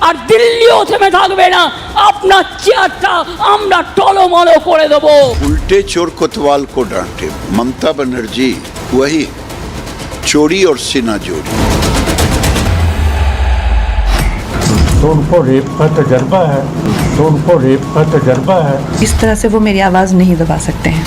আর দিল্লিও থেমে থাকবে না, আপনার চেয়ারটা আমরা টলমলো করে দেবো। उल्टे चोर कोतवाल को डांटे ममता बनर्जी वही चोरी और सीना जोड़ी। तो उनको रेप का तजर्बा है, इस तरह से वो मेरी आवाज नहीं दबा सकते हैं।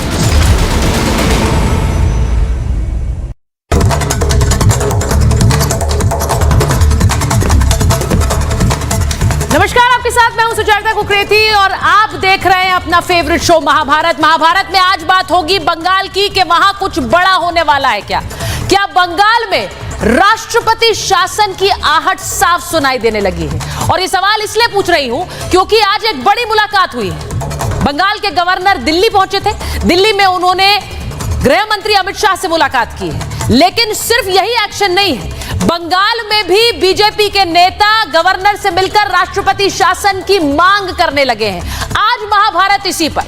नमस्कार, आपके साथ मैं हूं सुजाता कुकरेती और आप देख रहे हैं अपना फेवरेट शो महाभारत। महाभारत में आज बात होगी बंगाल की कि वहां कुछ बड़ा होने वाला है। क्या बंगाल में राष्ट्रपति शासन की आहट साफ सुनाई देने लगी है? और ये सवाल इसलिए पूछ रही हूं क्योंकि आज एक बड़ी मुलाकात हुई है। बंगाल के गवर्नर दिल्ली पहुंचे थे। दिल्ली में उन्होंने गृह मंत्री अमित शाह से मुलाकात की है। लेकिन सिर्फ यही एक्शन नहीं है, बंगाल में भी बीजेपी के नेता गवर्नर से मिलकर राष्ट्रपति शासन की मांग करने लगे हैं। आज महाभारत इसी पर।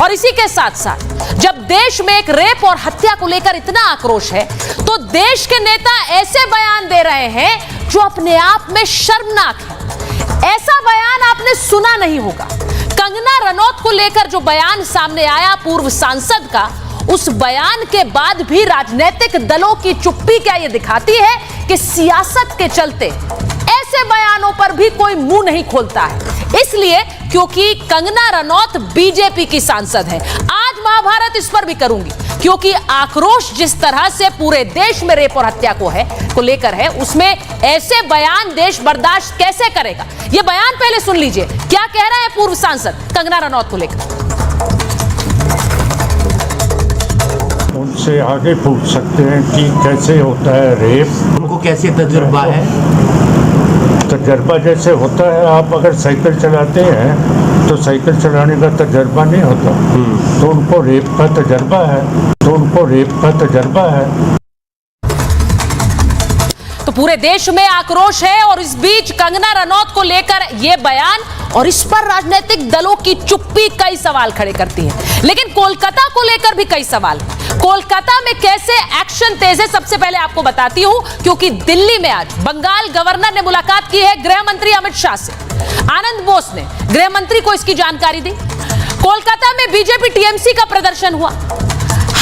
और इसी के साथ साथ जब देश में एक रेप और हत्या को लेकर इतना आक्रोश है तो देश के नेता ऐसे बयान दे रहे हैं जो अपने आप में शर्मनाक है। ऐसा बयान आपने सुना नहीं होगा। कंगना रनौत को लेकर जो बयान सामने आया पूर्व सांसद का, उस बयान के बाद भी राजनीतिक दलों की चुप्पी क्या ये दिखाती है कि सियासत के चलते ऐसे बयानों पर भी कोई मुंह नहीं खोलता है। इसलिए क्योंकि कंगना रनौत बीजेपी की सांसद है। आज महाभारत इस पर भी करूंगी क्योंकि आक्रोश जिस तरह से पूरे देश में रेप और हत्या को लेकर है, उसमें ऐसे बयान देश बर्दाश्त कैसे करेगा? ये बयान पहले सुन लीजिए, क्या कह रहा है पूर्व सांसद कंगना रनौत को लेकर। उनसे आगे पूछ सकते हैं कि कैसे होता है रेप, उनको कैसे तजुर्बा है। तजर्बा जैसे होता है, आप अगर साइकिल चलाते हैं तो साइकिल चलाने का तजर्बा नहीं होता, तो उनको रेप का तजर्बा है। तो पूरे देश में आक्रोश है और इस बीच कंगना रनौत को लेकर यह बयान और इस पर राजनीतिक दलों की चुप्पी कई सवाल खड़े करती है। लेकिन कोलकाता को लेकर भी कई सवाल हैं। कोलकाता में कैसे एक्शन तेज है, सबसे पहले आपको बताती हूं क्योंकि दिल्ली में आज बंगाल गवर्नर ने मुलाकात की है गृह मंत्री अमित शाह से। आनंद बोस ने गृह मंत्री को इसकी जानकारी दी। कोलकाता में बीजेपी टीएमसी का प्रदर्शन हुआ।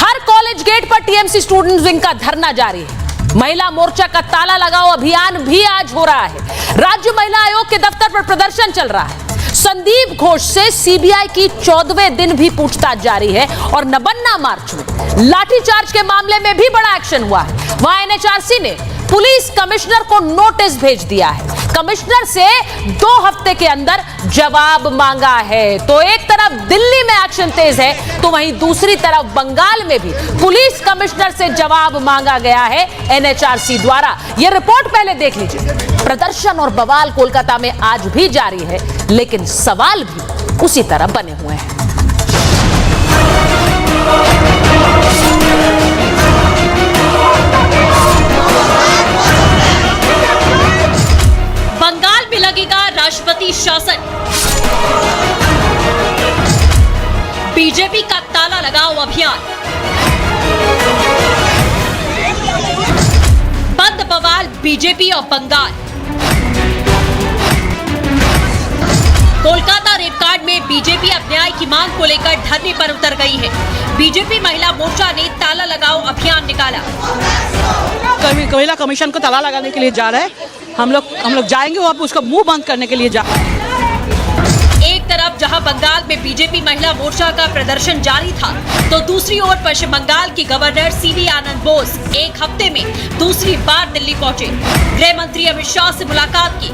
हर कॉलेज गेट पर टीएमसी स्टूडेंट विंग का धरना जारी है। महिला मोर्चा का ताला लगाओ अभियान भी आज हो रहा है। राज्य महिला आयोग के दफ्तर पर प्रदर्शन चल रहा है। संदीप घोष से सीबीआई की 14वें दिन भी पूछताछ जारी है और नबन्ना मार्च में लाठीचार्ज के मामले में भी बड़ा एक्शन हुआ है। वहां एनएचआरसी ने पुलिस कमिश्नर को नोटिस भेज दिया है। कमिश्नर से 2 हफ्ते के अंदर जवाब मांगा है। तो एक तरफ दिल्ली में एक्शन तेज है तो वहीं दूसरी तरफ बंगाल में भी पुलिस कमिश्नर से जवाब मांगा गया है एनएचआरसी द्वारा। यह रिपोर्ट पहले देख लीजिए। प्रदर्शन और बवाल कोलकाता में आज भी जारी है, लेकिन सवाल भी उसी तरह बने हुए हैं। बंगाल में लगेगा राष्ट्रपति शासन। बीजेपी का ताला लगाओ अभियान। बंद बवाल बीजेपी और बंगाल। कोलकाता रेपकांड में बीजेपी अब न्याय की मांग को लेकर धरने पर उतर गई है। बीजेपी महिला मोर्चा ने ताला लगाओ अभियान निकाला। महिला कमीशन को ताला लगाने के लिए जा रहे हैं। हम लोग जाएंगे वहाँ पे उसका मुंह बंद करने के लिए जा रहे हैं। एक तरफ जहां बंगाल में बीजेपी महिला मोर्चा का प्रदर्शन जारी था, तो दूसरी ओर पश्चिम बंगाल की गवर्नर सीवी आनंद बोस एक हफ्ते में दूसरी बार दिल्ली पहुंचे। गृह मंत्री अमित शाह से मुलाकात की।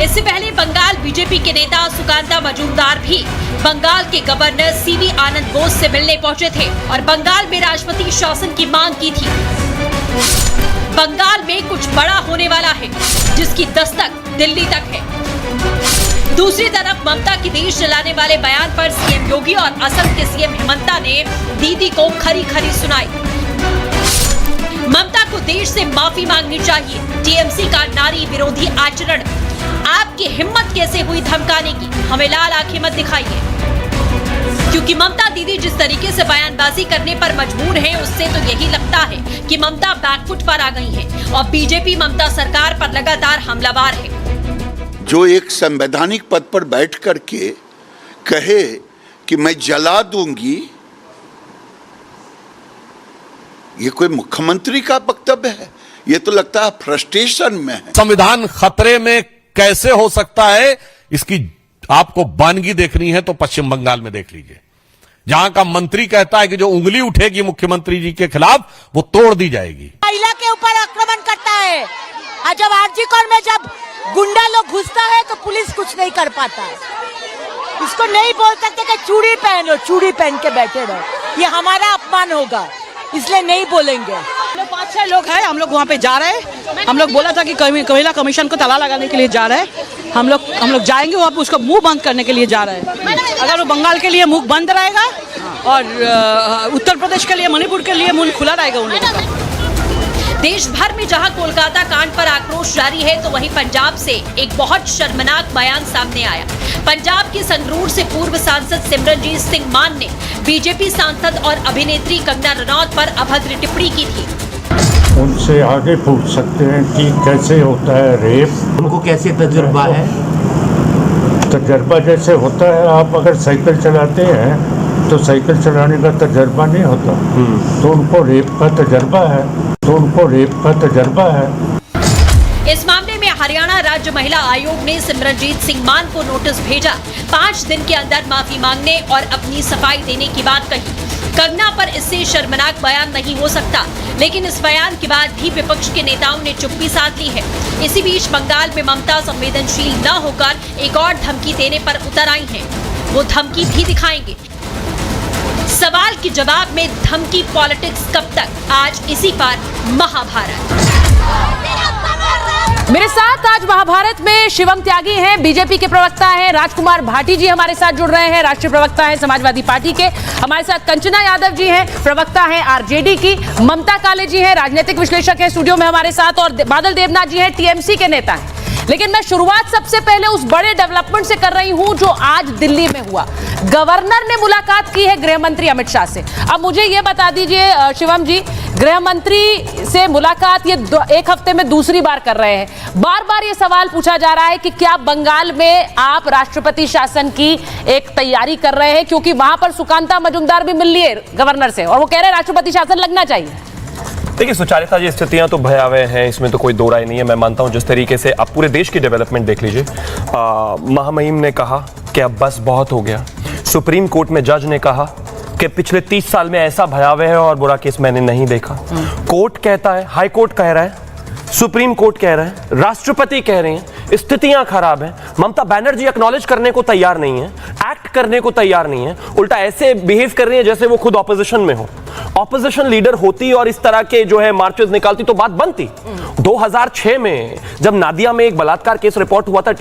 इससे पहले बंगाल बीजेपी के नेता सुकांता मजूमदार भी बंगाल के गवर्नर सीवी आनंद बोस से मिलने पहुंचे थे और बंगाल में राष्ट्रपति शासन की मांग की थी। बंगाल में कुछ बड़ा होने वाला है जिसकी दस्तक दिल्ली तक है। दूसरी तरफ ममता की देश चलाने वाले बयान पर सीएम योगी और असम के सीएम हेमंता ने दीदी को खरी खरी सुनाई। ममता को देश से माफी मांगनी चाहिए। टीएमसी का नारी विरोधी आचरण। आपकी हिम्मत कैसे हुई धमकाने की? हमें लाल आंखें मत दिखाइए। क्योंकि ममता दीदी जिस तरीके से बयानबाजी करने पर मजबूर हैं, उससे तो यही लगता है कि ममता बैकफुट पर आ गई हैं और बीजेपी ममता सरकार पर लगातार हमलावर है। जो एक संवैधानिक पद पर बैठ करके कहे कि मैं जला दूंगी, ये कोई मुख्यमंत्री का वक्तव्य है? ये तो लगता है फ्रस्ट्रेशन में है। संविधान खतरे में कैसे हो सकता है, इसकी आपको वानगी देखनी है तो पश्चिम बंगाल में देख लीजिए, जहां का मंत्री कहता है कि जो उंगली उठेगी मुख्यमंत्री जी के खिलाफ वो तोड़ दी जाएगी। महिला के ऊपर आक्रमण करता है, और जब आरजीकर में जब गुंडा लोग घुसता है तो पुलिस कुछ नहीं कर पाता है। इसको नहीं बोल सकते कि चूड़ी पहनो, चूड़ी पहन के बैठे रहो, ये हमारा अपमान होगा, इसलिए नहीं बोलेंगे। 5-6 लोग हैं, हम लोग वहाँ पे जा रहे हैं। हम लोग बोला था कि महिला कमीशन को ताला लगाने के लिए जा रहे हैं। हम लोग जाएंगे वहाँ पे उसका मुंह बंद करने के लिए जा रहे हैं। अगर वो बंगाल के लिए मुंह बंद रहेगा और उत्तर प्रदेश के लिए, मणिपुर के लिए मुंह खुला रहेगा उन लोगों का। देश भर में जहां कोलकाता कांड पर आक्रोश जारी है, तो वहीं पंजाब से एक बहुत शर्मनाक बयान सामने आया। पंजाब के संगरूर से पूर्व सांसद सिमरनजीत सिंह मान ने बीजेपी सांसद और अभिनेत्री कंगना रनौत पर अभद्र टिप्पणी की थी। उनसे आगे पूछ सकते हैं कि कैसे होता है रेप। उनको कैसे तजुर्बा है? तजर्बा जैसे होता है, आप अगर साइकिल चलाते हैं तो साइकिल चलाने का तजर्बा नहीं होता, तो उनको रेप का तजर्बा है, इस मामले में हरियाणा राज्य महिला आयोग ने सिमरनजीत सिंह मान को नोटिस भेजा। 5 दिन के अंदर माफी मांगने और अपनी सफाई देने की बात कही। कंगना पर इससे शर्मनाक बयान नहीं हो सकता, लेकिन इस बयान के बाद भी विपक्ष के नेताओं ने चुप्पी साध ली है। इसी बीच बंगाल में ममता संवेदनशील न होकर एक और धमकी देने पर उतर आई हैं। वो धमकी भी दिखाएंगे। सवाल के जवाब में धमकी पॉलिटिक्स कब तक, आज इसी पर महाभारत। मेरे साथ आज महाभारत में शिवम त्यागी हैं, बीजेपी के प्रवक्ता हैं। राजकुमार भाटी जी हमारे साथ जुड़ रहे हैं, राष्ट्रीय प्रवक्ता हैं समाजवादी पार्टी के। हमारे साथ कंचना यादव जी हैं, प्रवक्ता हैं आरजेडी की। ममता काले जी हैं, राजनीतिक विश्लेषक हैं, स्टूडियो में हमारे साथ। और बादल देवनाथ जी हैं, टीएमसी के नेता हैं। लेकिन मैं शुरुआत सबसे पहले उस बड़े डेवलपमेंट से कर रही हूं जो आज दिल्ली में हुआ। गवर्नर ने मुलाकात की है गृह मंत्री अमित शाह से। अब मुझे यह बता दीजिए शिवम जी, गृह मंत्री से मुलाकात ये एक हफ्ते में दूसरी बार कर रहे हैं। बार बार ये सवाल पूछा जा रहा है कि क्या बंगाल में आप राष्ट्रपति शासन की एक तैयारी कर रहे हैं, क्योंकि वहां पर सुकांता मजुमदार भी मिल लिए गवर्नर से और वो कह रहे हैं राष्ट्रपति शासन लगना चाहिए। देखिए, सुचारिता जी, स्थितियां तो भयावह हैं, इसमें तो कोई दो राय नहीं है। मैं मानता हूं जिस तरीके से आप पूरे देश की डेवलपमेंट देख लीजिए। महामहिम ने कहा कि अब बस बहुत हो गया। सुप्रीम कोर्ट में जज ने कहा कि पिछले 30 साल में ऐसा भयावह है और बुरा केस मैंने नहीं देखा। कोर्ट कहता है, हाई कोर्ट कह रहा है, सुप्रीम कोर्ट कह रहा है, राष्ट्रपति कह रहे हैं, स्थितियां खराब हैं। ममता बनर्जी एक्नॉलेज करने को तैयार नहीं है, एक्ट करने को तैयार नहीं है, उल्टा ऐसे बिहेव कर रही है जैसे वो खुद ऑपोजिशन में हो। ऑपोजिशन लीडर होती और इस तरह के जो है मार्चेस निकालती तो बात बनती। 2006 में जब नादिया में एक बलात्कार केस रिपोर्ट हुआ था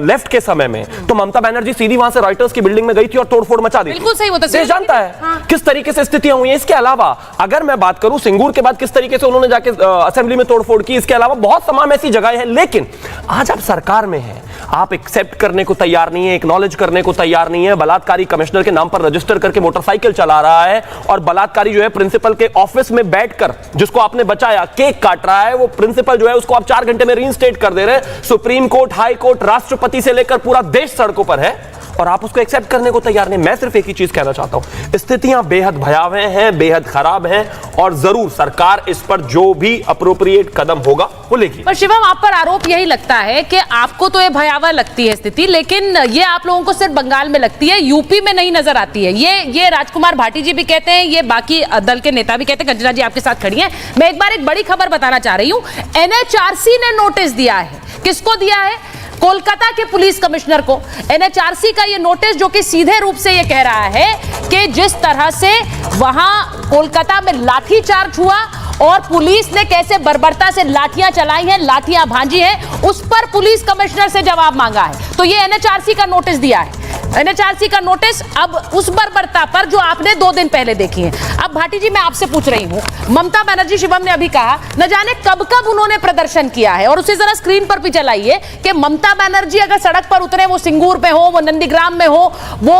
लेफ्ट के समय में, तो ममता बनर्जी सीधी वहां से रॉयटर्स की बिल्डिंग में गई थी और तोड़फोड़ मचा दी। बिल्कुल सही होता है, जानता है किस तरीके से स्थितियां हुई हैं। इसके अलावा अगर मैं बात करूं सिंगूर के बाद किस तरीके से उन्होंने जाके असेंबली में तोड़फोड़ की, इसके अलावा बहुत तमाम ऐसी जगह है। लेकिन आज आप सरकार में हैं, आप एक्सेप्ट करने को तैयार नहीं है, एक्नॉलेज करने को तैयार नहीं है। बलात्कारी कमिश्नर के नाम पर रजिस्टर करके मोटरसाइकिल चला रहा है और बलात्कारी जो है प्रिंसिपल के ऑफिस में बैठकर जिसको आपने बचाया केक काट रहा है, वो प्रिंसिपल जो है उसको आप 4 घंटे में रीइंस्टेट कर दे रहे हैं। सुप्रीम कोर्ट, हाई कोर्ट, राष्ट्रपति से लेकर पूरा देश सड़कों पर है और आप उसको एक्सेप्ट करने को तैयार नहीं। मैं सिर्फ एक ही चीज कहना चाहता हूं, स्थितियां बेहद भयावह हैं, बेहद खराब हैं और जरूर सरकार इस पर जो भी अप्रोप्रिएट कदम होगा वो लेगी। पर शिवम, आप पर आरोप यही लगता है कि आपको तो ये भयावह लगती है स्थिति, लेकिन ये आप लोगों को सिर्फ बंगाल में लगती है, यूपी में नहीं नजर आती है। ये राजकुमार भाटी जी भी कहते हैं, ये बाकी दल के नेता भी कहते हैं। कंचना जी आपके साथ खड़ी हैं। मैं एक बार एक बड़ी खबर बताना चाह रही हूं। एनएचआरसी ने नोटिस दिया है। किसको दिया है? कोलकाता के पुलिस कमिश्नर को। एनएचआरसी का ये नोटिस जो कि सीधे रूप से ये कह रहा है कि जिस तरह से वहां कोलकाता में लाठीचार्ज हुआ और पुलिस ने कैसे बर्बरता से लाठियां चलाई हैं, लाठियां भांजी हैं, उस पर पुलिस कमिश्नर से जवाब मांगा है। तो ये एनएचआरसी का नोटिस दिया है। एनएचआरसी का नोटिस अब उस बर्बरता पर जो आपने 2 दिन पहले देखी है। अब भाटी जी, मैं आपसे पूछ रही हूं, ममता बनर्जी, शिवम ने अभी कहा, न जाने कब कब उन्होंने प्रदर्शन किया है और उसे जरा स्क्रीन पर भी चलाइए कि ममता बनर्जी अगर सड़क पर उतरे, वो सिंगूर पे हो, वो नंदीग्राम में हो, वो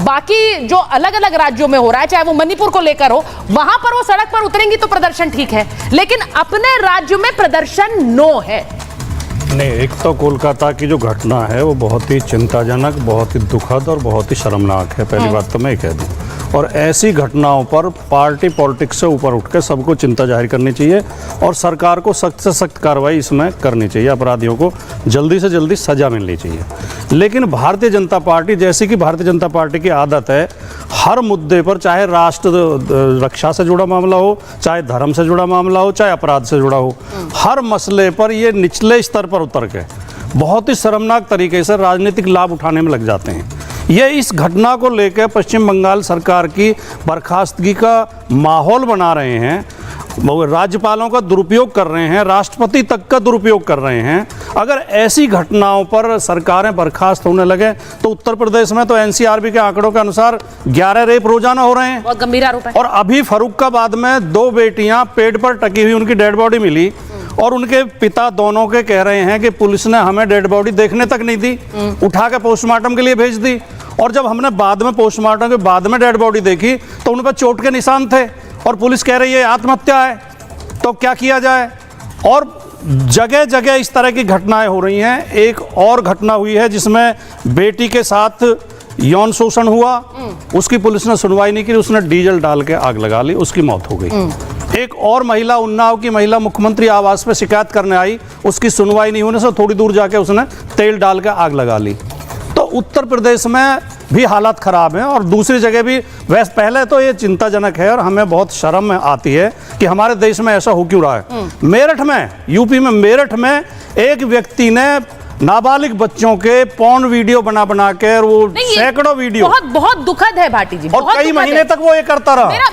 बाकी जो अलग अलग राज्यों में हो रहा है, चाहे वो मणिपुर को लेकर हो, वहां पर वो सड़क पर उतरेंगी तो प्रदर्शन ठीक है, लेकिन अपने राज्य में प्रदर्शन नो है। नहीं, एक तो कोलकाता की जो घटना है वो बहुत ही चिंताजनक, बहुत ही दुखद और बहुत ही शर्मनाक है, पहली बात तो मैं कह दूं। और ऐसी घटनाओं पर पार्टी पॉलिटिक्स से ऊपर उठ के सबको चिंता जाहिर करनी चाहिए और सरकार को सख्त से सख्त कार्रवाई इसमें करनी चाहिए, अपराधियों को जल्दी से जल्दी सजा मिलनी चाहिए। लेकिन भारतीय जनता पार्टी, जैसी कि भारतीय जनता पार्टी की आदत है, हर मुद्दे पर, चाहे राष्ट्र रक्षा से जुड़ा मामला हो, चाहे धर्म से जुड़ा मामला हो, चाहे अपराध से जुड़ा हो, हर मसले पर ये निचले स्तर पर उतर के बहुत ही शर्मनाक तरीके से राजनीतिक लाभ उठाने में लग जाते हैं। ये इस घटना को लेकर पश्चिम बंगाल सरकार की बर्खास्तगी का माहौल बना रहे हैं, राज्यपालों का दुरुपयोग कर रहे हैं, राष्ट्रपति तक का दुरुपयोग कर रहे हैं। अगर ऐसी घटनाओं पर सरकारें बर्खास्त होने लगे तो उत्तर प्रदेश में तो एनसीआरबी के आंकड़ों के अनुसार 11 रेप रोजाना हो रहे हैं, बहुत गंभीर आरोप है। और अभी फर्रुखाबाद में 2 बेटियां पेड़ पर टकी हुई उनकी डेड बॉडी मिली और उनके पिता दोनों के कह रहे हैं कि पुलिस ने हमें डेड बॉडी देखने तक नहीं दी, उठा के पोस्टमार्टम के लिए भेज दी। और जब हमने बाद में पोस्टमार्टम के बाद में डेड बॉडी देखी तो उन पर चोट के निशान थे और पुलिस कह रही है आत्महत्या है। तो क्या किया जाए? और जगह जगह इस तरह की घटनाएं हो रही हैं। एक और घटना हुई है जिसमें बेटी के साथ यौन शोषण हुआ, उसकी पुलिस ने सुनवाई नहीं की, उसने डीजल डाल के आग लगा ली, उसकी मौत हो गई। एक और महिला, उन्नाव की महिला, मुख्यमंत्री आवास पे शिकायत करने आई, उसकी सुनवाई नहीं होने से थोड़ी दूर जाके उसने तेल डाल के आग लगा ली। तो उत्तर प्रदेश में भी हालात खराब हैं और दूसरी जगह भी। वैसे पहले तो ये चिंताजनक है और हमें बहुत शर्म आती है कि हमारे देश में ऐसा हो क्यों रहा है। मेरठ में, यूपी में मेरठ में एक व्यक्ति ने नाबालिग बच्चों के पॉर्न वीडियो बना बना के, वो सैकड़ों वीडियो, बहुत दुखद है भाटी जी, और कई महीने तक वो ये करता रहा।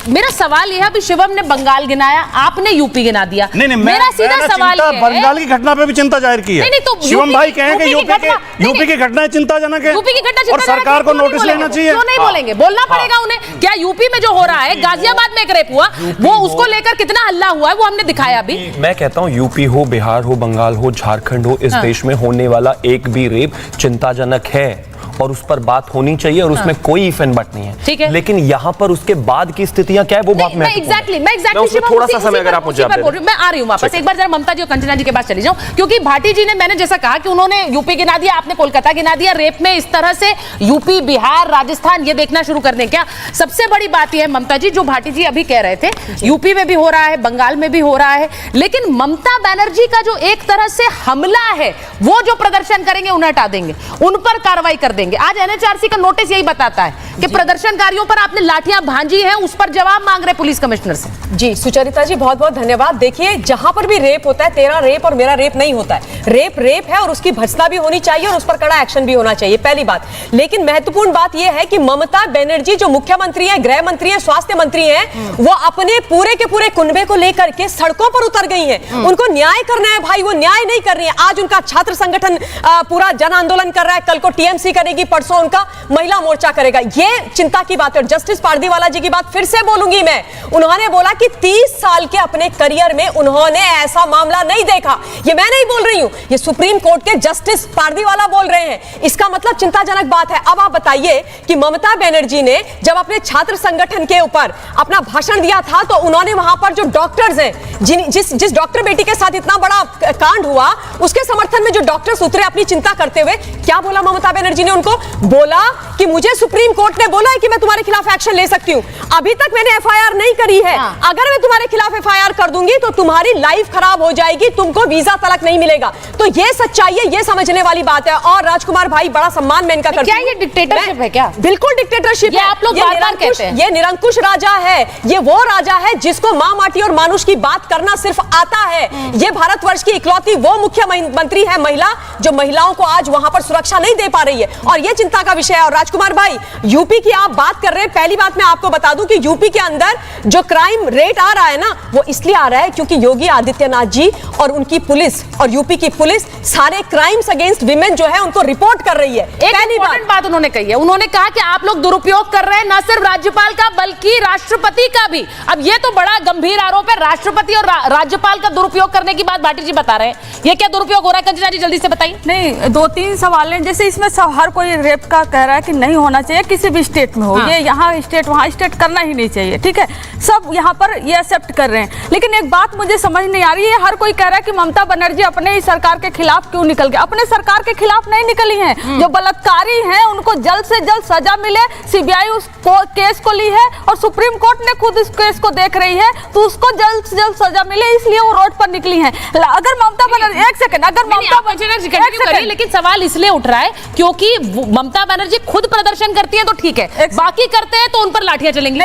मेरा सवाल यह है, अभी शिवम ने बंगाल गिनाया, आपने यूपी गिना दिया। नहीं, मेरा सीधा सवाल है, बंगाल की घटना पे भी चिंता जाहिर की है। तो शिवम भाई कहें कि यूपी की घटना चिंताजनक है, यूपी की घटना और सरकार को नोटिस लेना चाहिए। क्यों नहीं बोलेंगे? बोलना पड़ेगा उन्हें। क्या यूपी में जो हो रहा है, गाजियाबाद में एक रेप हुआ, वो उसको लेकर कितना हल्ला हुआ है वो हमने दिखाया अभी। मैं कहता हूं यूपी हो, बिहार हो, बंगाल हो, झारखंड हो, इस देश में होने वाला एक भी रेप चिंताजनक है और उस पर बात होनी चाहिए और उसमें कोई इफ एंड बट नहीं है, ठीक है। लेकिन यहाँ पर उसके बाद की स्थितियां क्या है वो बहुत महत्वपूर्ण है। थोड़ा सा समय अगर आप मुझे मैं आ रही हूँ वापस। एक बार जरा ममता जी और कंचना जी के पास चली जाऊं, क्योंकि भाटी जी ने, मैंने जैसा कहा कि उन्होंने यूपी गिना दिया, आपने कोलकाता गिना दिया। रेप में इस तरह से यूपी, बिहार, राजस्थान ये देखना शुरू कर दें क्या? सबसे बड़ी बात यह है ममता जी, जो भाटी जी अभी कह रहे थे, यूपी में भी हो रहा है, बंगाल में भी हो रहा है, लेकिन ममता बनर्जी का जो एक तरह से हमला है, वो जो प्रदर्शन करेंगे उन्हें हटा देंगे, उन पर कार्रवाई कर देंगे। आज एनएचआरसी का नोटिस यही बताता है कि प्रदर्शनकारियों पर आपने लाठियां भांजी हैं, उस पर जवाब मांग रहे पुलिस कमिश्नर से। जी सुचरिता जी, बहुत बहुत धन्यवाद। देखिए, जहां पर भी रेप होता है, तेरा रेप और मेरा रेप नहीं होता है। रेप रेप है और उसकी भर्त्सना भी होनी चाहिए और उस पर कड़ा एक्शन भी होना चाहिए, पहली बात। लेकिन महत्वपूर्ण बात यह है कि ममता बनर्जी जो मुख्यमंत्री है, गृह मंत्री है, स्वास्थ्य मंत्री है, वो अपने पूरे के पूरे कुनबे को लेकर के सड़कों पर उतर गई है। उनको न्याय करना है भाई, वो न्याय नहीं कर रही है। आज उनका छात्र संगठन पूरा जन आंदोलन कर रहा है, कल को टीएमसी करेगी, परसों उनका महिला मोर्चा करेगा। ये चिंता की बात है। और जस्टिस पारदीवाला जी की बात फिर से बोलूंगी मैं, उन्होंने बोला कि 30 साल के अपने करियर में उन्होंने ऐसा मामला नहीं देखा। ये मैं नहीं बोल रही हूं, ये सुप्रीम कोर्ट के जस्टिस पारदीवाला बोल रहे हैं। इसका मतलब चिंताजनक बात है। अब आप बताइए कि ममता बनर्जी ने जब अपने छात्र संगठन के ऊपर अपना भाषण दिया था, तो उन्होंने वहां पर जो डॉक्टर्स हैं, जिस डॉक्टर बेटी के साथ इतना बड़ा कांड हुआ, उसके समर्थन में जो डॉक्टर्स उतरे अपनी चिंता करते हुए, क्या बोला ममता बनर्जी ने? उनको बोला कि मुझे सुप्रीम कोर्ट ने बोला है कि मैं तुम्हारे खिलाफ एक्शन ले सकती हूं, अभी तक मैंने एफआईआर नहीं करी है। अगर मैं तुम्हारे खिलाफ एफआईआर कर दूंगी तो तुम्हारी लाइफ खराब हो जाएगी, तुमको वीजा तलक नहीं मिलेगा। तो ये सच्चाई है, ये समझने वाली बात है। और राजकुमार भाई, बड़ा सम्मान मैं इनका करती हूं। क्या ये डिक्टेटरशिप है क्या? बिल्कुल डिक्टेटरशिप है। आप लोग बार-बार कहते हैं ये निरंकुश राजा है। ये वो राजा है जिसको मां माटी और मानुष की बात करना सिर्फ आता है। ये भारतवर्ष की इकलौती वो मुख्यमंत्री है महिला, जो महिलाओं को आज वहां पर सुरक्षा नहीं दे पा रही है, और ये चिंता का विषय है। और राजकुमार भाई, यूपी की आप बात कर रहे हैं, पहली बात मैं आपको बता दूं कि यूपी के अंदर जो क्राइम रेट आ रहा है ना, वो इसलिए आ रहा है क्योंकि योगी आदित्यनाथ जी और उनकी पुलिस और यूपी की पुलिस सारे क्राइम्स अगेंस्ट विमेन जो है उनको रिपोर्ट कर रही है। पहली बात उन्होंने कही है, उन्होंने कहा कि आप लोग दुरुपयोग कर रहे हैं न सिर्फ राज्यपाल का बल्कि राष्ट्रपति का भी। अब ये तो बड़ा गंभीर आरोप है, राष्ट्रपति और राज्यपाल का दुरुपयोग करने की बात भाटी जी बता रहे हैं। ये क्या दुरुपयोग हो रहा है? कंचना जी जल्दी से बताइए। नहीं, 2-3 सवाल हैं। जैसे इसमें हर कोई कोई रेप का कह रहा है कि नहीं होना चाहिए, किसी भी स्टेट में हो, ये यहाँ स्टेट वहाँ स्टेट करना ही नहीं चाहिए, ठीक है, सब यहाँ पर ये एक्सेप्ट कर रहे हैं। लेकिन एक बात मुझे समझ नहीं आ रही है, हर कोई कह रहा है कि ममता बनर्जी अपने ही सरकार के खिलाफ क्यों निकल गए। अपने सरकार के खिलाफ नहीं निकली हैं, जो बलात्कारी हैं उनको जल्द से जल्द सजा मिले, सीबीआई उस केस को ली है और सुप्रीम कोर्ट ने खुद इस केस को देख रही है, तो उसको जल्द से जल्द सजा मिले, इसलिए वो रोड पर निकली हैं। अगर ममता बनर्जी, एक सेकंड, अगर ममता बनर्जी कंटिन्यू करिए, लेकिन सवाल इसलिए उठ रहा है क्योंकि ममता बनर्जी खुद प्रदर्शन करती है तो ठीक है, बाकी करते हैं तो उन पर लाठियां चलेंगी।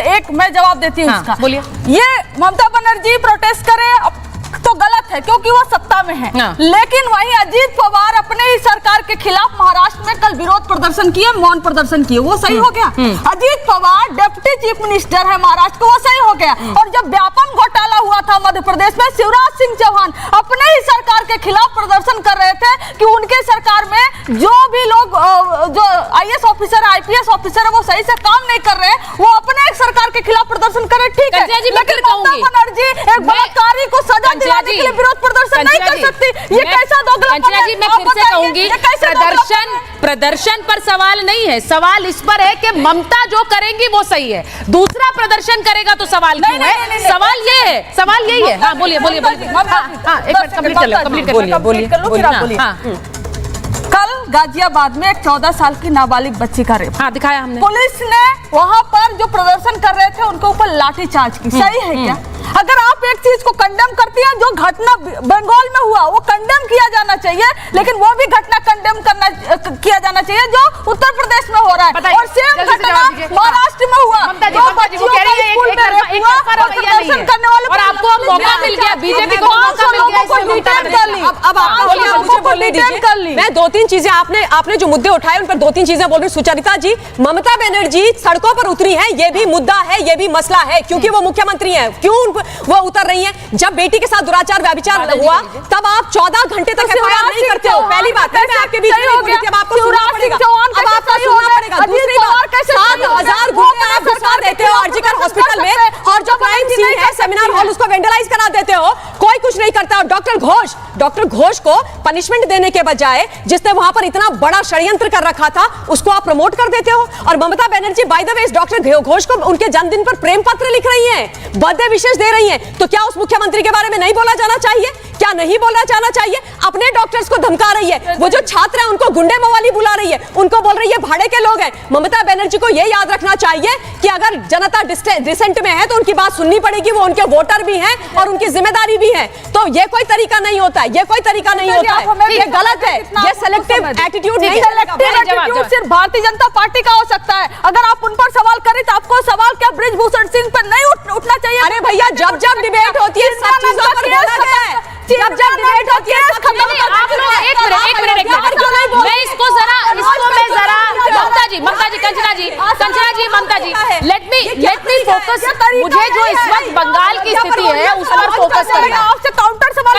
एक मैं जवाब देती हूँ इसका। बोलिए। ये ममता बनर्जी प्रोटेस्ट करे तो गलत है क्योंकि वो सत्ता में है, लेकिन वहीं अजीत पवार अपने ही सरकार के खिलाफ महाराष्ट्र में कल विरोध प्रदर्शन किए, मौन प्रदर्शन किए, वो सही हो गया। Ajit Pawar deputy chief minister है महाराष्ट्र को, वो सही हो गया। और जब व्यापम घोटाला हुआ था मध्य प्रदेश में, शिवराज सिंह चौहान अपने ही सरकार के खिलाफ प्रदर्शन कर रहे थे कि उनके सरकार में जो भी लोग जो IAS ऑफिसर IPS ऑफिसर है वो सही से काम नहीं कर रहे, वो अपने सरकार के खिलाफ प्रदर्शन कर रहे, ठीक है, लेकिन ममता बनर्जी एक बलात्कारी को सजा दिलाने के लिए विरोध प्रदर्शन नहीं कर सकती। ये कैसा दोगलापन है? मैं फिर से कहूंगी, प्रदर्शन पर सवाल नहीं है, सवाल इस पर है कि ममता जो करेंगी वो सही है, दूसरा प्रदर्शन करेगा तो सवाल क्यों है? सवाल ये है, सवाल यही है। हाँ बोलिए बोलिए बोलिए। हाँ एक मिनट कंप्लीट कर लो, कंप्लीट बोलिए। कल गाजियाबाद में एक 14 साल की नाबालिग बच्ची का रेप दिखाया हमने। पुलिस ने वहां पर जो प्रदर्शन कर रहे थे उनके ऊपर लाठीचार्ज की, सही है क्या? अगर आप एक चीज को कंडेम करती हैं, जो घटना बंगाल में हुआ वो कंडेम किया जाना चाहिए, लेकिन वो भी घटना कंडेम किया जाना चाहिए जो उत्तर प्रदेश में हो रहा है, और सेम घटना महाराष्ट्र में हुआ। करने वाले और आपको मौका मिल गया, बीजेपी को मौका मिल गया, अब आप मुझे बोलने दीजिए। मैं 2-3 चीजें आपने जो मुद्दे उठाए उन पर 2-3 चीजें बोल रही। सुचरिता जी, ममता बनर्जी सड़कों पर उतरी है, ये भी मुद्दा है, ये भी मसला है, क्योंकि वो मुख्यमंत्री हैं। क्यों वो उतर रही हैं? जब बेटी के साथ दुराचार व्यभिचार हुआ तब आप 14 घंटे तक FIR नहीं करते हो। पहली बात है, मैं आपके बीच में बोल रही थी, अब आपको सुनना पड़ेगा, अब आपको सुनना पड़ेगा। दूसरी बात, 7,000 गुंडे आप घुसा देते हो आरजीकर हॉस्पिटल में, और जो क्राइम सीन है सेमिनार हॉल उसको वेंडलाइज करा देते हो, कोई कुछ नहीं करता। और डॉक्टर घोष को पनिशमेंट देने के बजाय जिसने वहां पर इतना बड़ा षड्यंत्र कर रखा था उसको आप प्रमोट कर देते हो। और Mamata Banerjee by the way doctor Ghosh को उनके जन्मदिन पर प्रेम पत्र लिख रही हैं, बर्थडे विशेष दे रही हैं, तो क्या उस मुख्यमंत्री के बारे में नहीं बोला जाना चाहिए? क्या नहीं बोला जाना चाहिए? अपने डॉक्टर्स को धमका रही है, वो जो छात्र हैं उनको गुंडे मवाली बुला रही है, उनको बोल रही है भाड़े के लोग हैं। ममता बनर्जी को यह याद रखना चाहिए कि अगर जनता डिसेंट में है तो उनकी बात सुननी पड़ेगी, वो उनके वोटर भी हैं और उनकी जिम्मेदारी भी है। तो ये कोई तरीका नहीं होता है, ये कोई तरीका नहीं होता है, ये गलत है, ये सेलेक्टिव एटीट्यूड नहीं है। सिर्फ भारतीय जनता पार्टी का हो सकता है। अगर आप उन पर सवाल करें तो आपको सवाल क्या ब्रिजभूषण सिंह पर नहीं उठना चाहिए? अरे भैया, जब डिबेट होती है सब चीजों पर बोला गया है, जब डिबेट होती है सब खत्म कर आप लोग एक मिनट मैं इसको मैं जरा ममता जी कंचना जी ममता जी लेट मी फोकस। मुझे जो इस वक्त बंगाल की स्थिति है उस पर फोकस करना है। आपसे काउंटर सवाल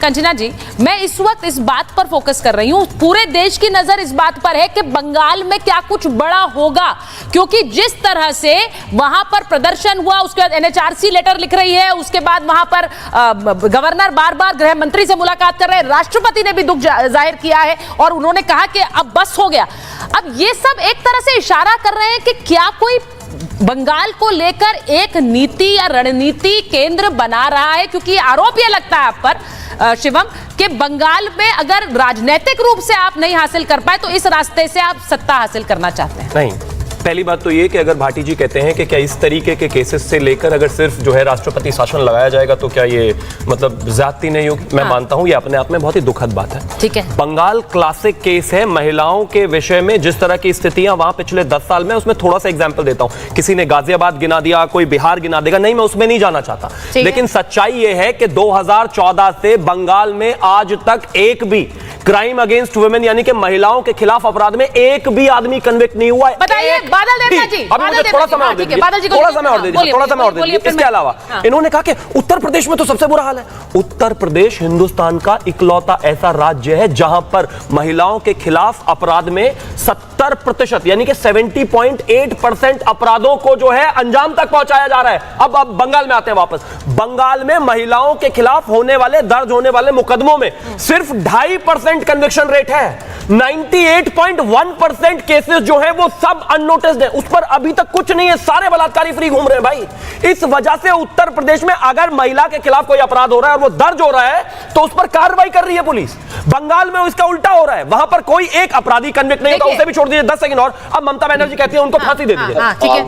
कंचना जी मैं इस वक्त इस बात पर फोकस कर रही हूँ, पूरे देश की नजर इस बात पर है कि बंगाल में क्या कुछ बड़ा होगा, क्योंकि जिस तरह से वहां पर प्रदर्शन हुआ, उसके बाद NHRC लेटर लिख रही है, उसके बाद वहां पर गवर्नर बार बार गृह मंत्री से मुलाकात कर रहे हैं, राष्ट्रपति ने भी दुख जाहिर किया है और उन्होंने कहा कि अब बस हो गया। अब ये सब एक तरह से इशारा कर रहे हैं कि क्या कोई बंगाल को लेकर एक नीति या रणनीति केंद्र बना रहा है, क्योंकि आरोप यह लगता है आप पर शिवम कि बंगाल में अगर राजनीतिक रूप से आप नहीं हासिल कर पाए तो इस रास्ते से आप सत्ता हासिल करना चाहते हैं। नहीं, पहली बात तो ये कि अगर भाटी जी कहते हैं कि क्या इस तरीके के केसेस से लेकर अगर सिर्फ जो है राष्ट्रपति शासन लगाया जाएगा तो क्या ये मतलब ज्यादती नहीं होगी? मैं मानता हूं ये अपने आप में बहुत ही दुखद बात है। ठीक है, बंगाल क्लासिक केस है महिलाओं के विषय में, जिस तरह की स्थितियां वहां पिछले 10 साल में, उसमें थोड़ा सा एग्जाम्पल देता हूं। किसी ने गाजियाबाद गिना दिया, कोई बिहार गिना देगा, नहीं मैं उसमें नहीं जाना चाहता, लेकिन सच्चाई यह है कि 2014 से बंगाल में आज तक एक भी क्राइम अगेंस्ट वुमेन यानी कि महिलाओं के खिलाफ अपराध में एक भी आदमी कन्विक्ट नहीं हुआ है। बताइए बादल देवता जी, अब मुझे थोड़ा समय और दीजिए, थोड़ा समय और दीजिए। इसके अलावा इन्होंने कहा कि उत्तर प्रदेश में तो सबसे बुरा हाल है। उत्तर प्रदेश हिंदुस्तान का इकलौता ऐसा राज्य है जहां पर महिलाओं के खिलाफ अपराध में 70% यानी कि 70.8% अपराधों को जो है अंजाम तक पहुंचाया जा रहा है। अब बंगाल में आते हैं वापस। बंगाल में महिलाओं के खिलाफ होने वाले दर्ज होने वाले मुकदमों में सिर्फ 2.5% 98% कन्विक्शन रेट है। 98.1% केसेस जो है वो सब अननोटिस्ड है, उस पर अभी तक कुछ नहीं है, सारे बलात्कारी फ्री घूम रहे हैं भाई। इस वजह से उत्तर प्रदेश में अगर महिला के खिलाफ कोई अपराध हो रहा है और वो दर्ज हो रहा है तो उस पर कार्रवाई कर रही है पुलिस। बंगाल में इसका उल्टा हो रहा है, वहां पर कोई एक अपराधी कन्विक्ट नहीं होता, उसे भी छोड़ दीजिए। 10 सेकंड और, अब ममता बनर्जी कहती है उनको फांसी दे दीजिए।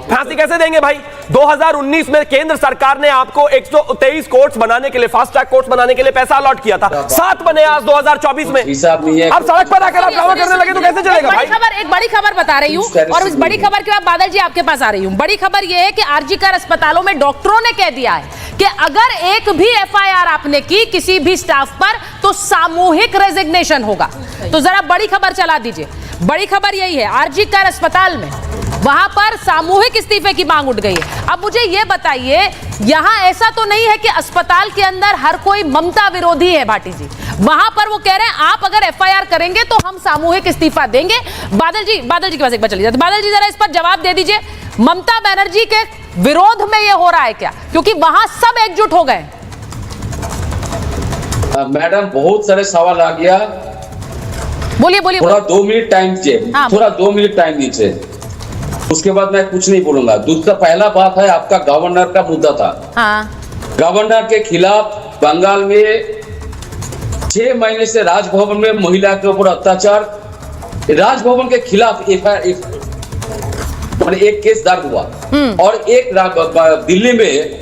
फांसी कैसे देंगे भाई? 2019 में केंद्र सरकार ने आपको 123 कोर्ट्स बनाने के लिए, फास्ट ट्रैक कोर्ट्स बनाने के लिए पैसा अलॉट किया था, 7 बने आज 2024 में। अब सड़क पर आकर आप दावा करने लगे तो कैसे चलेगा भाई? एक बड़ी खबर बता रही हूँ और इस बड़ी खबर के बाद बादल जी आपके पास आ रही हूँ। बड़ी खबर यह है कि आरजी कर अस्पतालों में डॉक्टरों ने कह दिया है कि अगर एक भी एफआईआर आपने की किसी भी स्टाफ पर तो सामूहिक रेजिग्नेशन होगा। तो जरा बड़ी खबर चला दीजिए। बड़ी खबर यही है, आरजी कर अस्पताल में वहां पर सामूहिक इस्तीफे की मांग उठ गई है। अब मुझे यह बताइए, यहां ऐसा तो नहीं है कि अस्पताल के अंदर हर कोई ममता विरोधी है भाटी जी? वहां पर वो कह रहे हैं आप अगर एफआईआर करेंगे तो हम सामूहिक इस्तीफा देंगे। बादल जी के पास एक बार चलिए। बादल जी जरा इस पर जवाब दे दीजिए, ममता बनर्जी के विरोध में ये हो रहा है क्या? क्योंकि वहां सब एकजुट हो गए। मैडम बहुत सारे सवाल आ गया, बोलिए बोलिए। थोड़ा 2 मिनट टाइम दीजिए, थोड़ा 2 मिनट टाइम दीजिए, उसके बाद मैं कुछ नहीं बोलूंगा। दूसरा पहला बात है आपका गवर्नर का मुद्दा था। गवर्नर के खिलाफ बंगाल में 6 महीने से राजभवन में महिला के ऊपर अत्याचार, राजभवन के खिलाफ एक केस दर्ज हुआ और एक दिल्ली में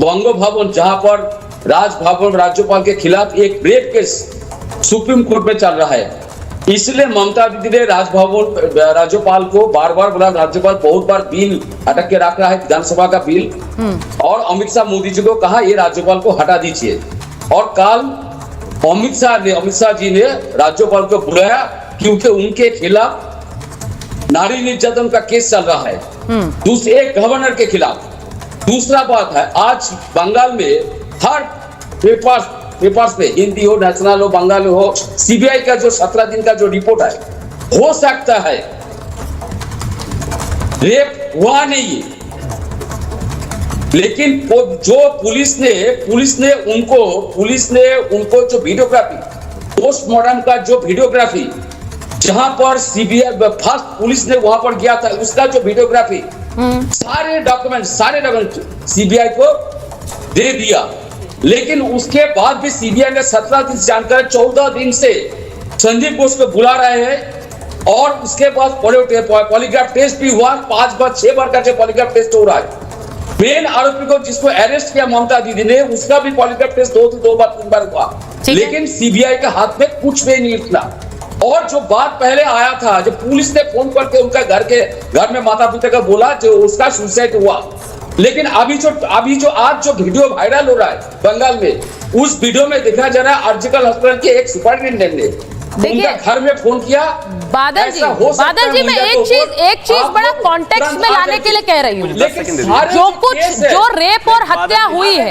बंगो भवन जहां पर राजभवन राज्यपाल के खिलाफ एक रेप केस सुप्रीम कोर्ट में चल रहा है। इसलिए ममता दीदी ने राजभवन राज्यपाल को बार बार बोला, राज्यपाल बहुत बार बिल अटक के रख रहा है, विधानसभा का बिल, और अमित शाह मोदी जी को कहा ये राज्यपाल को हटा दीजिए। और कल अमित शाह जी ने राज्यपाल को बुलाया क्योंकि उनके खिलाफ नारी निर्यातन का केस चल रहा है, दूसरे एक गवर्नर के खिलाफ। दूसरा बात है, आज बंगाल में हर पेपर्स पे, हिंदी हो, नेशनल हो, बंगाली हो, सीबीआई का जो 17 दिन का जो रिपोर्ट है, हो सकता है रेप हुआ नहीं, लेकिन जो पुलिस ने उनको जो वीडियोग्राफी, पोस्टमार्टम का जो वीडियोग्राफी, जहां पर सीबीआई फर्स्ट पुलिस ने वहां पर गया था, उसका जो वीडियोग्राफी, सारे डॉक्यूमेंट सीबीआई को दे दिया। लेकिन उसके बाद भी सीबीआई ने 17 दिन से जानकर 14 दिन से संदीप घोष को बुला रहे हैं और उसके बाद पॉलीग्राफ टेस्ट भी हुआ, 5 बार 6 बार का जो पॉलीग्राफ टेस्ट हो रहा है। मेन आरोपी को जिसको अरेस्ट किया ममता दीदी ने, उसका भी पॉलीग्राफ टेस्ट 2 बार 3 बार हुआ, लेकिन सीबीआई के हाथ में कुछ भी नहीं उठना। और जो बात पहले आया था, जो पुलिस ने फोन करके उनका घर में माता पिता का बोला जो उसका सुसाइड हुआ, लेकिन अभी जो आज जो वीडियो वायरल हो रहा है बंगाल में, उस वीडियो में देखा जा रहा है आर्जिकल हॉस्पिटल के एक सुपरिटेंडेंट ने उनका घर में फोन किया। बादल जी मैं एक चीज बड़ा कॉन्टेक्स्ट में लाने के लिए कह रही हूँ, जो रेप और हत्या हुई है,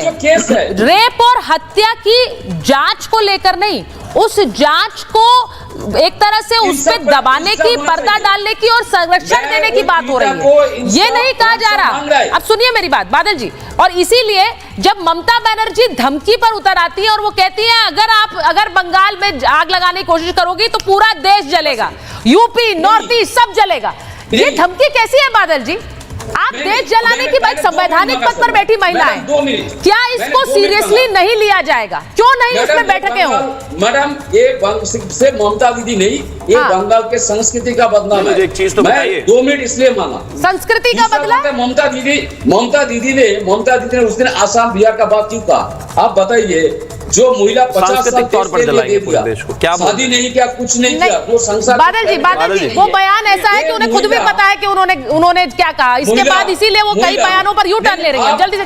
रेप और हत्या की जांच को लेकर नहीं, उस जांच को एक तरह से उस पे दबाने की, पर्दा डालने की और संरक्षण देने की बात हो रही है। ये नहीं कहा जा रहा। अब सुनिए मेरी बात बादल जी, और इसीलिए जब ममता बनर्जी धमकी पर उतर आती है और वो कहती है अगर बंगाल में आग लगाने की कोशिश करोगी तो पूरा देश जलेगा, यूपी नॉर्थ ईस्ट सब जलेगा, ये धमकी कैसी है बादल जी? आप देश जलाने की बात, संवैधानिक पद पर बैठी महिला है, क्या इसको सीरियसली नहीं लिया जाएगा? क्यों नहीं उसमें बैठकें हो? मैडम ये सिर्फ ममता दीदी नहीं, ये बंगाल के संस्कृति का बदनाम है। एक चीज तो बताइए, 2 मिनट इसलिए मांगा, संस्कृति का बदला। ममता दीदी ने उस दिन आसाम बिहार का बात क्यों कहा? आप बताइए। जो महिला 50 साल तौर पर जलाएंगे पूरे देश को, क्या शादी नहीं किया, कुछ नहीं किया, वो संसार। बादल जी वो बयान ऐसा है कि उन्हें खुद भी पता है कि उन्होंने क्या कहा, इसके बाद इसीलिए वो कई बयानों पर यू टर्न ले रही है। जल्दी से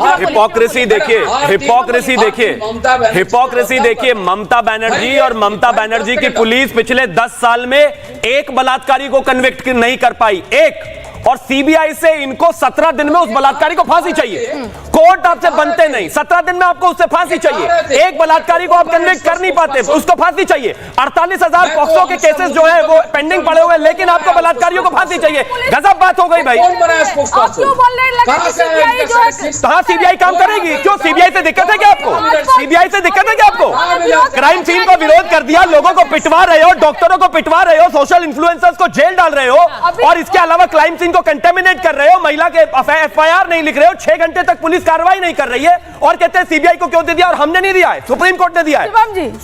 हिपोक्रेसी देखिए, ममता बनर्जी और ममता बनर्जी की पुलिस पिछले 10 साल में एक बलात्कारी को कन्विक्ट नहीं कर पाई, एक, और सीबीआई से इनको 17 दिन में उस बलात्कारी को फांसी चाहिए। कोर्ट आपसे बनते नहीं, 17 दिन में आपको उससे फांसी चाहिए। एक बलात्कारी को आप कन्विक्ट कर नहीं पाते, उसको फांसी चाहिए। 48,000 पॉक्सो के केसेस जो है वो पेंडिंग पड़े हुए, लेकिन आपको बलात्कारियों को फांसी चाहिए। गजब बात हो गई भाई। कहां सीबीआई काम करेगी? क्यों सीबीआई से दिक्कत है क्या आपको? सीबीआई से दिक्कत है क्या आपको? क्राइम सीन को विरोध कर दिया, लोगों को पिटवा रहे हो, डॉक्टरों को पिटवा रहे हो, सोशल इन्फ्लुएंसर्स को जेल डाल रहे हो, और इसके अलावा क्राइम सीन को कंटेमिनेट कर रहे हो, महिला के एफआईआर नहीं लिख रहे हो, 6 घंटे तक पुलिस कार्रवाई नहीं कर रही है, और कहते हैं सीबीआई को क्यों दे दिया? और हमने नहीं दिया है, सुप्रीम कोर्ट ने दिया है।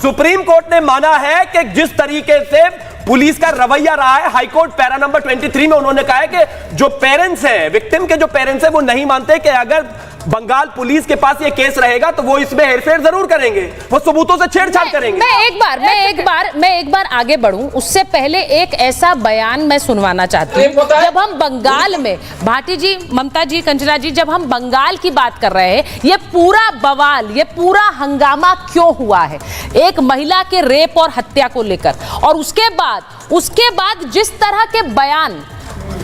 सुप्रीम कोर्ट ने माना है कि जिस तरीके से पुलिस का रवैया रहा है, हाईकोर्ट पैरा नंबर 23 में उन्होंने कहा है कि जो पेरेंट्स हैं, विक्टिम के जो पेरेंट्स हैं, वो नहीं मानते कि अगर बंगाल पुलिस के पास ये केस रहेगा तो वो इसमें हेरफेर जरूर करेंगे, वो सबूतों से छेड़छाड़ करेंगे। मैं एक बार आगे बढ़ूं, उससे पहले एक ऐसा बयान मैं सुनवाना चाहती हूँ। जब हम बंगाल में, भाटी जी, ममता जी, कंचना जी, जब हम बंगाल की बात कर रहे हैं, ये पूरा बवाल, ये पूरा हंगामा क्यों हुआ है? एक महिला के रेप और हत्या को लेकर, और उसके बाद जिस तरह के बयान,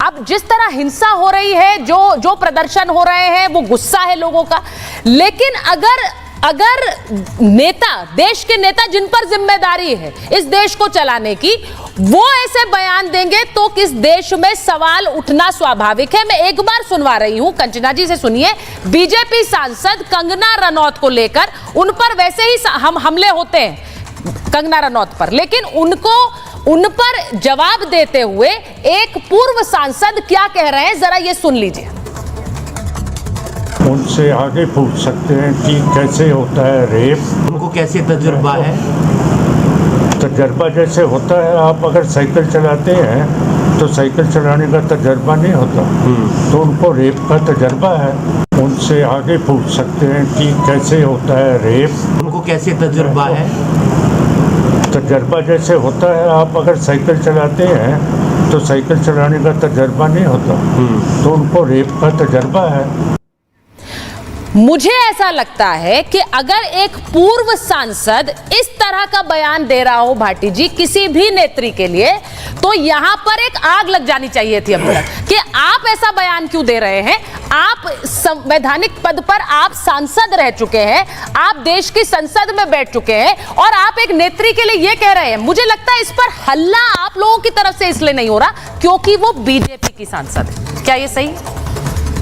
अब जिस तरह हिंसा हो रही है, जो प्रदर्शन हो रहे हैं, वो गुस्सा है लोगों का। लेकिन अगर नेता, देश के नेता जिन पर जिम्मेदारी है इस देश को चलाने की, वो ऐसे बयान देंगे तो किस देश में सवाल उठना स्वाभाविक है। मैं एक बार सुनवा रही हूं, कंचना जी से सुनिए। बीजेपी सांसद कंगना रनौत को लेकर, उन पर वैसे ही हम हमले होते हैं कंगना रनौत पर, लेकिन उन पर जवाब देते हुए एक पूर्व सांसद क्या कह रहे हैं, जरा ये सुन लीजिए। उनसे आगे पूछ सकते हैं कि कैसे होता है रेप, उनको कैसे तजुर्बा है? तजर्बा जैसे होता है, आप अगर साइकिल चलाते हैं तो साइकिल चलाने का तजर्बा नहीं होता, तो उनको रेप का तजर्बा है। उनसे आगे पूछ सकते हैं कि कैसे होता है रेप, उनको कैसे तजुर्बा है? तजर्बा जैसे होता है, आप अगर साइकिल चलाते हैं तो साइकिल चलाने का तजर्बा नहीं होता, तो उनको रेप का तजर्बा है। मुझे ऐसा लगता है कि अगर एक पूर्व सांसद इस तरह का बयान दे रहा हो, भाटी जी, किसी भी नेत्री के लिए, तो यहां पर एक आग लग जानी चाहिए थी अब तक कि आप ऐसा बयान क्यों दे रहे हैं। आप संवैधानिक पद पर आप सांसद रह चुके हैं, आप देश की संसद में बैठ चुके हैं, और आप एक नेत्री के लिए ये कह रहे हैं। मुझे लगता है इस पर हल्ला आप लोगों की तरफ से इसलिए नहीं हो रहा क्योंकि वो बीजेपी की सांसद है। क्या ये सही?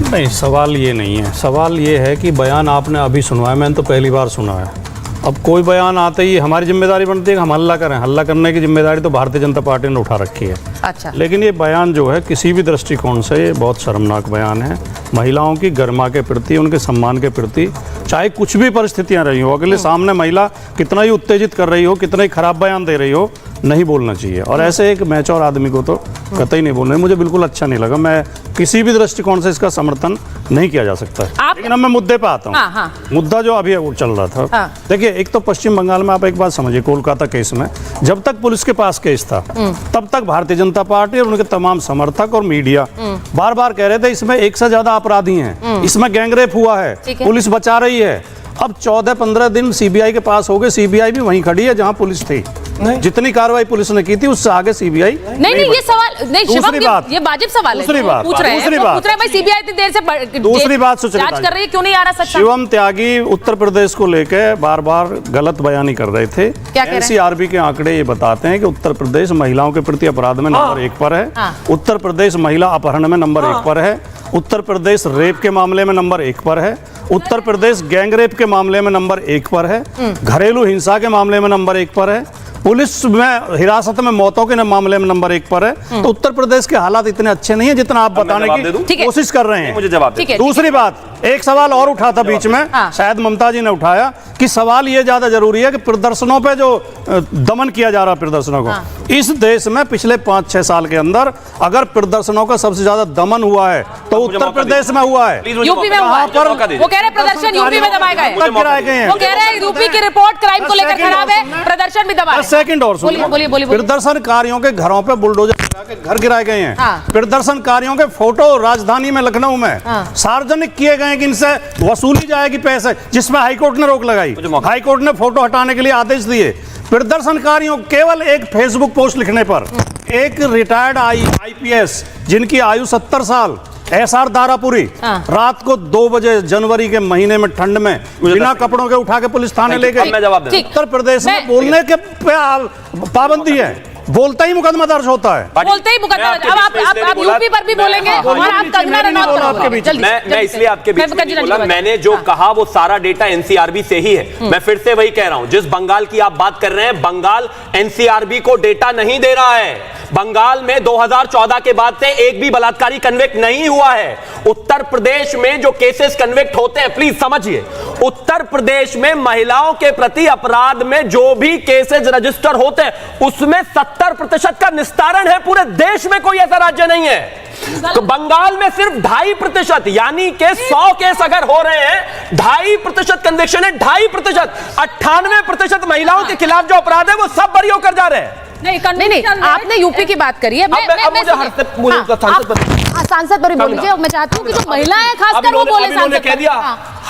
नहीं, सवाल ये नहीं है। सवाल ये है कि बयान आपने अभी सुनवाया, मैंने तो पहली बार सुना है। अब कोई बयान आते ही हमारी जिम्मेदारी बनती है कि हम हल्ला करें। हल्ला करने की जिम्मेदारी तो भारतीय जनता पार्टी ने उठा रखी है। अच्छा। लेकिन ये बयान जो है किसी भी दृष्टिकोण से ये बहुत शर्मनाक बयान है। महिलाओं की गरिमा के प्रति, उनके सम्मान के प्रति, चाहे कुछ भी परिस्थितियां रही हो, अगले सामने महिला कितना ही उत्तेजित कर रही हो, कितना ही खराब बयान दे रही हो, नहीं बोलना चाहिए। और ऐसे एक मैच्योर आदमी को तो कतई नहीं बोलना है। मुझे बिल्कुल अच्छा नहीं लगा। मैं किसी भी दृष्टिकोण से इसका समर्थन नहीं किया जा सकता है। लेकिन अब मैं मुद्दे पे आता हूँ। मुद्दा जो अभी वो चल रहा था, देखिए, एक तो पश्चिम बंगाल में आप एक बात समझिए, कोलकाता केस में जब तक पुलिस के पास केस था तब तक भारतीय जनता पार्टी और उनके तमाम समर्थक और मीडिया बार बार कह रहे थे इसमें एक से ज्यादा अपराधी हैं, इसमें गैंगरेप हुआ है, पुलिस बचा रही है। अब 14-15 दिन सीबीआई के पास हो गए, सीबीआई भी वहीं खड़ी है जहां पुलिस थी। जितनी कार्रवाई पुलिस ने की थी उससे आगे सीबीआई नहीं, ये सवाल नहीं, दूसरी बात, ये वाजिब सवाल है। दूसरी बात, पूछ रहे हैं भाई, सीबीआई इतनी देर से दूसरी बात जांच कर रही है, क्यों नहीं आ रहा सच्चा? शिवम त्यागी उत्तर प्रदेश को लेकर बार बार गलत बयानी कर रहे थे। एनसीआरबी के आंकड़े ये बताते हैं कि उत्तर प्रदेश महिलाओं के प्रति अपराध में नंबर 1 पर है, उत्तर प्रदेश महिला अपहरण में नंबर 1 पर है, उत्तर प्रदेश रेप के मामले में नंबर 1 पर है, उत्तर प्रदेश गैंगरेप के मामले में नंबर 1 पर है, घरेलू हिंसा के मामले में नंबर 1 पर है, पुलिस में हिरासत में मौतों के मामले में नंबर 1 पर है। तो उत्तर प्रदेश के हालात इतने अच्छे नहीं है जितना आप बताने की कोशिश कर रहे हैं। मुझे जवाब दे। दूसरी बात, एक सवाल और उठा था बीच में, शायद ममता जी ने उठाया, कि सवाल ये ज्यादा जरूरी है कि प्रदर्शनों पे जो दमन किया जा रहा है प्रदर्शनों को, इस देश में पिछले 5-6 साल के अंदर अगर प्रदर्शनों का सबसे ज्यादा दमन हुआ है तो उत्तर प्रदेश में हुआ है। यूपी में हुआ। वो कह रहे प्रदर्शन यूपी में दबाए गए, वो कह रहे हैं यूपी की रिपोर्ट क्राइम को लेकर खराब है, प्रदर्शन भी दबाए। सेकंड और सुनिए, प्रदर्शनकारियों के घरों पे बुलडोजर लगा के घर गिराए गए हैं। प्रदर्शनकारियों के फोटो राजधानी में, लखनऊ में सार्वजनिक किए गए कि इनसे वसूली जाएगी पैसे, जिसमें हाईकोर्ट ने रोक लगाई। हाईकोर्ट ने फोटो हटाने के लिए आदेश दिए। प्रदर्शनकारियों केवल एक फेसबुक पोस्ट लिखने पर, एक रिटायर्ड आईपीएस जिनकी आयु 70 साल, एसआर दारापुरी, रात को 2 बजे जनवरी के महीने में ठंड में बिना कपड़ों के उठा के पुलिस थाने ले गए। उत्तर प्रदेश में बोलने के पाबंदी है, बोलता ही मुकदमा दर्ज होता है, बोलते ही मुकदमा। अब आप यूपी पर भी बोलेंगे और आप कंगना रनौत पर बोलेंगे। मैं इसलिए आपके बीच में नहीं बोला, मैंने जो कहा वो सारा डेटा एनसीआरबी से ही है। मैं फिर से वही कह रहा हूं, जिस बंगाल की आप बात कर रहे हैं, बंगाल एनसीआरबी को डेटा नहीं दे रहा है। बंगाल में 2014 के बाद से एक भी बलात्कारी कन्विक्ट नहीं हुआ है। उत्तर प्रदेश में जो केसेस कन्विक्ट होते हैं, प्लीज समझिए, उत्तर प्रदेश में महिलाओं के प्रति अपराध में जो भी केसेस रजिस्टर होते हैं उसमें 70% का निस्तारण है। पूरे देश में कोई ऐसा राज्य नहीं है। तो बंगाल में सिर्फ 2.5%, यानी कि 100 केस अगर हो रहे हैं, 2.5% कन्विक्शन है। 2.5%, 98% महिलाओं के खिलाफ जो अपराध है वो सब बरी होकर जा रहे हैं। नहीं, आपने यूपी की बात करी है। सांसद पर भी बोल लीजिए। मैं चाहती हूँ कि जो महिलाएं खासकर वो बोले। सांसद कह दिया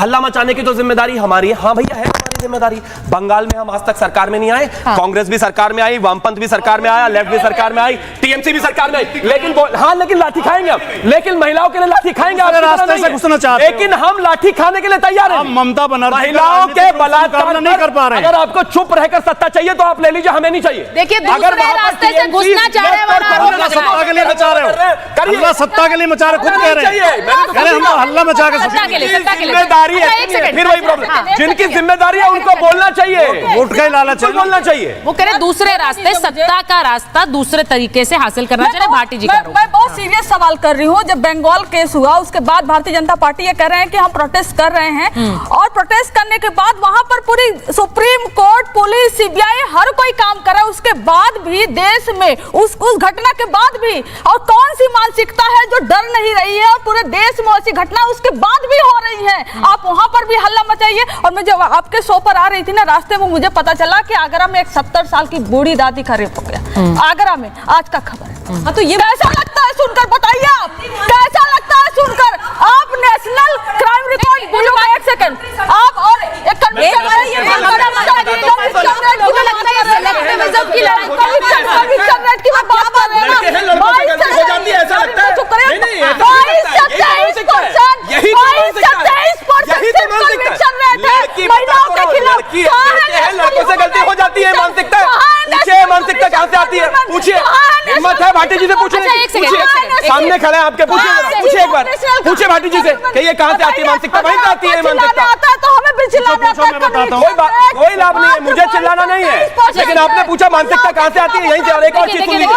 हल्ला मचाने की तो जिम्मेदारी हमारी है। हाँ भैया, है हमारी जिम्मेदारी। बंगाल में हम आज तक सरकार में नहीं आए, कांग्रेस भी सरकार में आई, वामपंथ भी सरकार में आया, लेफ्ट भी सरकार में आई, टीएमसी भी सरकार में आई, लेकिन लेकिन लाठी खाएंगे हम, लेकिन महिलाओं के लिए लाठी खाएंगे। रास्ते से घुसना चाहते हैं, लेकिन हम लाठी खाने के लिए तैयार हैं। ममता बनर्जी महिलाओं के बलात्कार नहीं कर पा रहे। अगर आपको चुप रहकर सत्ता चाहिए तो आप ले लीजिए, हमें नहीं चाहिए। देखिए, अगर रास्ते से घुसना चाह रहे हैं, सत्ता के लिए मचा रहे हो, सत्ता के लिए मचा रहे, खुद कह रहे हैं हम हल्ला मचा के जिम्मेदारी है। फिर वही प्रॉब्लम, जिनकी जिम्मेदारी है उनको बोलना चाहिए, वोट का लालच बोलना चाहिए। वो कह रहे दूसरे रास्ते, सत्ता का रास्ता दूसरे तरीके से हासिल करना चाहिए। भाटी जी का मैं बहुत सीरियस सवाल कर रही हूँ। जब बंगाल केस हुआ उसके बाद भारतीय जनता पार्टी ये कह रहे हैं कि हम प्रोटेस्ट कर रहे हैं, और प्रोटेस्ट करने के बाद वहां पर पूरी सुप्रीम कोर्ट, पुलिस, सीबीआई हर कोई काम कर रहा है। उसके बाद भी देश में उस घटना के बाद भी, और कौन सी मानसिकता है जो डर नहीं रही है, और पूरे देश में ऐसी घटना उसके बाद भी हो रही है। आप वहां पर भी हल्ला मचाइए। और मैं जब आपके शो पर आ रही थी ना, रास्ते में मुझे पता चला कि आगरा में एक 70 साल की बूढ़ी दादी का रेप हो गया। आगरा में आज का खबर है। हाँ, तो ये कैसा लगता है सुनकर? बताइए आप, कैसा लगता है सुनकर? आप नेशनल क्राइम रिकॉर्ड ब्यूरो का, एक सेकंड, आप और एक लड़कों से गलती हो जाती है। मानसिकता मानसिकता कहाँ से आती है? पूछिए, हिम्मत है भाटी जी से पूछिए, सामने खड़े हैं आपके, पूछिए एक बार, पूछिए भाटी जी से कि ये कहाँ से आती है मानसिकता? वहीं से आती है मानसिकता। तो हमें भी चिल्लाना आता है। कोई लाभ नहीं है, मुझे चिल्लाना नहीं है, लेकिन आपने पूछा मानसिकता कहाँ से आती है, यहीं से। और एक और चीज सुन लीजिए,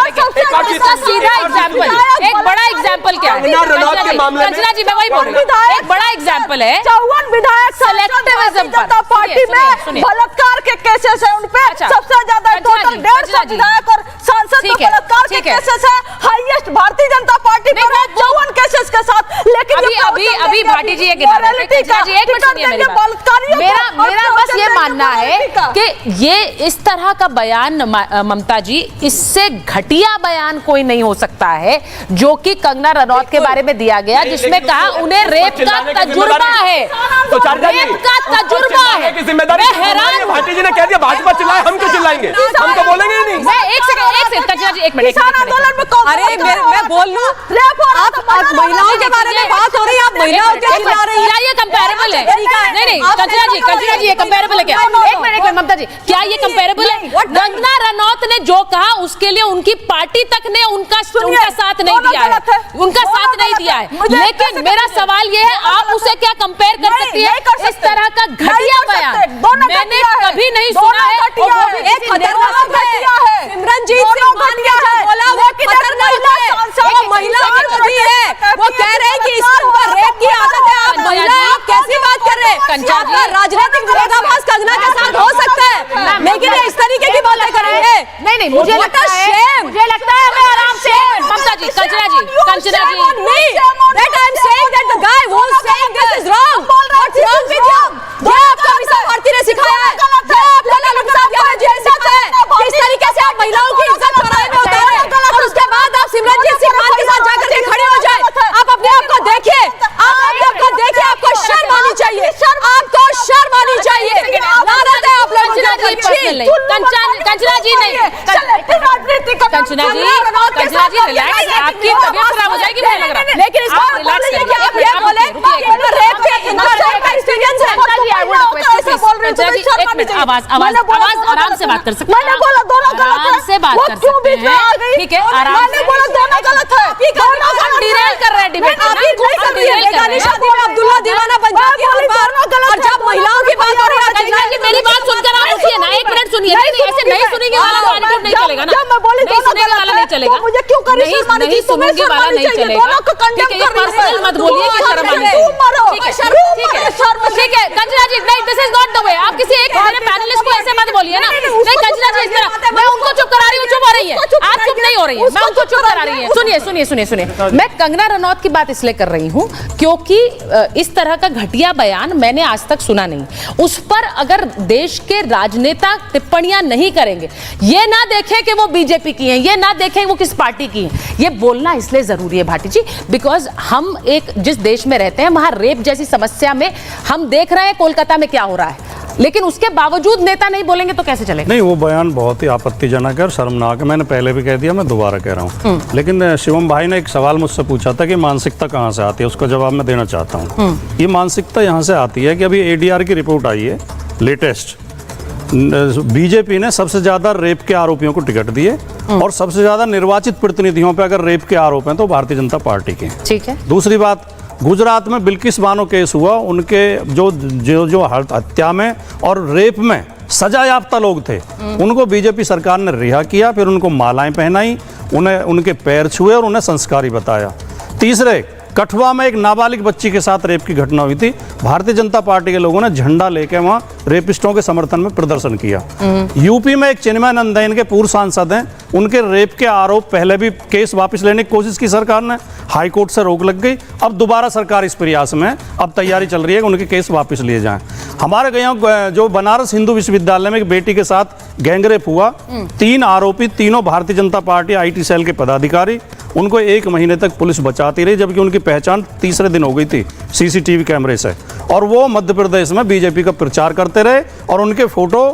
सीधा एग्जाम्पल, एक बड़ा एग्जाम्पल क्या है कंचना जी, मैं वही बोल रही हूँ। एक बड़ा एग्जाम्पल है 54 विधायक सेलेक्टिविज्म जनता पार्टी में बलात्कार के केसेस है, उनपे सबसे ज्यादा टोटल 150 विधायक और सांसद में बलात्कार के केसेस है। हाईएस्ट भारतीय जनता पार्टी में 54 केसेस के साथ। लेकिन अभी भाटी जी मेरा बस ये मानना है कि ये इस तरह का बयान, ममता जी, इससे घटिया बयान कोई नहीं हो सकता है जो कि कंगना रनौत के बारे में दिया गया, जिसमें कहा उन्हें रेप का तजुर्बा है, रेप का तजुर्बा है। मैं हैरान, भाटी जी ने कह दिया भाजपा चिल्लाए, हम क्यों चिल्लाएंगे? हम तो बोलेंगे ही नहीं। एक सेकंड कंचना जी, एक मिनट। अरे मैं बोल लूं, आप महिलाओं के बारे में बात हो रही है, आप महिलाओं के चिल्ला रही हैं। क्या ये कंपैरेबल है? नहीं, कंचना जी ये कंपैरेबल है क्या? एक मिनट ममता जी, क्या ये कंपैरेबल है? कंगना रनौत ने जो कहा उसके लिए उनकी पार्टी तक ने उनका साथ नहीं दिया है, उनका साथ नहीं दिया है। लेकिन मेरा सवाल ये है, आप उसे क्या कंपेयर कर सकती है? इस तरह का घटिया बयान मैंने कभी नहीं सुना है। सिमरनजीत सिंह मान ने जो बोला वो खतरनाक है, वो महिला विरोधी है। वो कह रहे हैं कि इसके ऊपर रेप की आदत है। आप महिला, आप कैसी बात कर रहे हैं? आपका राजनीतिक विरोधाभास कंगना के साथ हो सकता है, लेकिन इस तरीके की बातें कर रहे हैं। नहीं, मुझे लगता है हमें आराम से, ममता जी, कंचना जी, that I am saying that the guy who is saying this is wrong. What's wrong with you? ये आपको मीसा भारती ने सिखाया है, ये आपको लालू प्रसाद यादव जी ने सिखाया है, किस तरीके से आप महिलाओं की इज्जत चौराहे में उतारे, और उसके बाद आप सिमरनजीत सिंह मान के साथ जाकर के खड़े हो जाए। आप अपने आप को देखिए, आपको शर्म आनी चाहिए, आपको शर्म आनी चाहिए। लानत है आप लोगों की। कंचना जी नहीं, रिलैक्स, आपकी तबीयत खराब हो जाएगी मुझे लग रहा है। लेकिन इस बार रिलैक्स बोलिए कि करिए। आप ये बोले रेप के एक्सपीरियंस है। आवाज आराम से बात कर सकते हैं। मैंने बोला दोनों गलत है। आराम से बात वो कर क्यों सकते बीच में हैं। आ गई? ठीक है, आराम मैंने से। बोला दोनों गलत है। हम डिरेल कर रहे हैं डिबेट को ना, आप ही नहीं कर रही है। डिरेल कर रहे बेगानी हैं। शादी में अब्दुल्ला दीवाना बन जाती है हर बार, और जब महिलाओं की बात हो रही है कल्पना जी, मेरी बात सुनकर आप उठिए ना, एक मिनट सुनिए। नहीं, ऐसे नहीं सुनेंगे वाला तो एटीट्यूड नहीं चलेगा ना। जब मैं बोली नहीं दोनों सुनेगे गलत वाला है, नहीं चलेगा। तो मुझे क्यों करी नहीं, शर्मानी नहीं जी? तुम्हें सुनेंगे वाला शर्मानी नहीं चाहिए, चलेगा। दोनों को condemn ठीक है, ये कर रही है। पर्सनल मत बोलिए कि शर्मानी तुम मरो, ठीक है, शर्म ठीक है, मरो, शर्म ठीक है। कंचना जी, नहीं, this is not the way. आप किसी एक मेरे पैनलिस्ट को ऐसे मत बोलिए ना। नहीं कंचना जी, इस तरह मैं उनको चुप करा रही हूँ, चुप हो रही है। आप चुप नहीं हो रही है, मैं उनको चुप करा रही है। सुनिए सुनिए सुनिए सुनिए, मैं कंगना रनौत की बात इसलिए कर रही हूँ क्योंकि इस तरह का घटिया बयान मैंने आज तक सुना नहीं। उस पर अगर देश के राजनेता टिप्पणियां नहीं करेंगे, ये ना देखें कि वो बीजेपी की हैं, ये ना देखें वो किस पार्टी की हैं, ये बोलना इसलिए जरूरी है भाटी जी, बिकॉज हम एक जिस देश में रहते हैं वहां रेप जैसी समस्या में हम देख रहे हैं कोलकाता में क्या हो रहा है, लेकिन उसके बावजूद नेता नहीं बोलेंगे तो कैसे चलेगा? नहीं, वो बयान बहुत ही आपत्तिजनक है और शर्मनाक है। मैंने पहले भी कह दिया, मैं दोबारा कह रहा हूँ। लेकिन शिवम भाई ने एक सवाल मुझसे पूछा था कि मानसिकता कहाँ से आती है, उसका जवाब मैं देना चाहता हूँ। ये मानसिकता यहाँ से आती है कि अभी एडीआर की रिपोर्ट आई है लेटेस्ट। बीजेपी ने सबसे ज्यादा रेप के आरोपियों को टिकट दिए और सबसे ज्यादा निर्वाचित प्रतिनिधियों पे अगर रेप के आरोप हैं तो भारतीय जनता पार्टी के। ठीक है। दूसरी बात, गुजरात में बिल्किस बानो केस हुआ, उनके जो हत्या में और रेप में सजा याफ्ता लोग थे, उनको बीजेपी सरकार ने रिहा किया, फिर उनको मालाएं पहनाई, उन्हें उनके पैर छुए और उन्हें संस्कारी बताया। तीसरे, कठुआ में एक नाबालिग बच्ची के साथ रेप की घटना हुई थी, भारतीय जनता पार्टी के लोगों ने झंडा लेके वहां रेपिस्टों के समर्थन में प्रदर्शन किया। यूपी में एक चिन्मय नंदन के पूर्व सांसद हैं, उनके रेप के आरोप, पहले भी केस वापस लेने की कोशिश की सरकार ने, हाई कोर्ट से रोक लग गई, अब दोबारा सरकार इस प्रयास में, अब तैयारी चल रही है कि उनके केस वापस लिए जाएं। हमारे यहाँ जो बनारस हिंदू विश्वविद्यालय में एक बेटी के साथ गैंगरेप हुआ, 3 आरोपी, तीनों Bharatiya Janata party IT cell के पदाधिकारी, उनको 1 महीने तक पुलिस बचाती रही, जबकि उनकी पहचान तीसरे दिन हो गई थी CCTV कैमरे से, और वो मध्य प्रदेश में बीजेपी का प्रचार करते रहे और उनके फोटो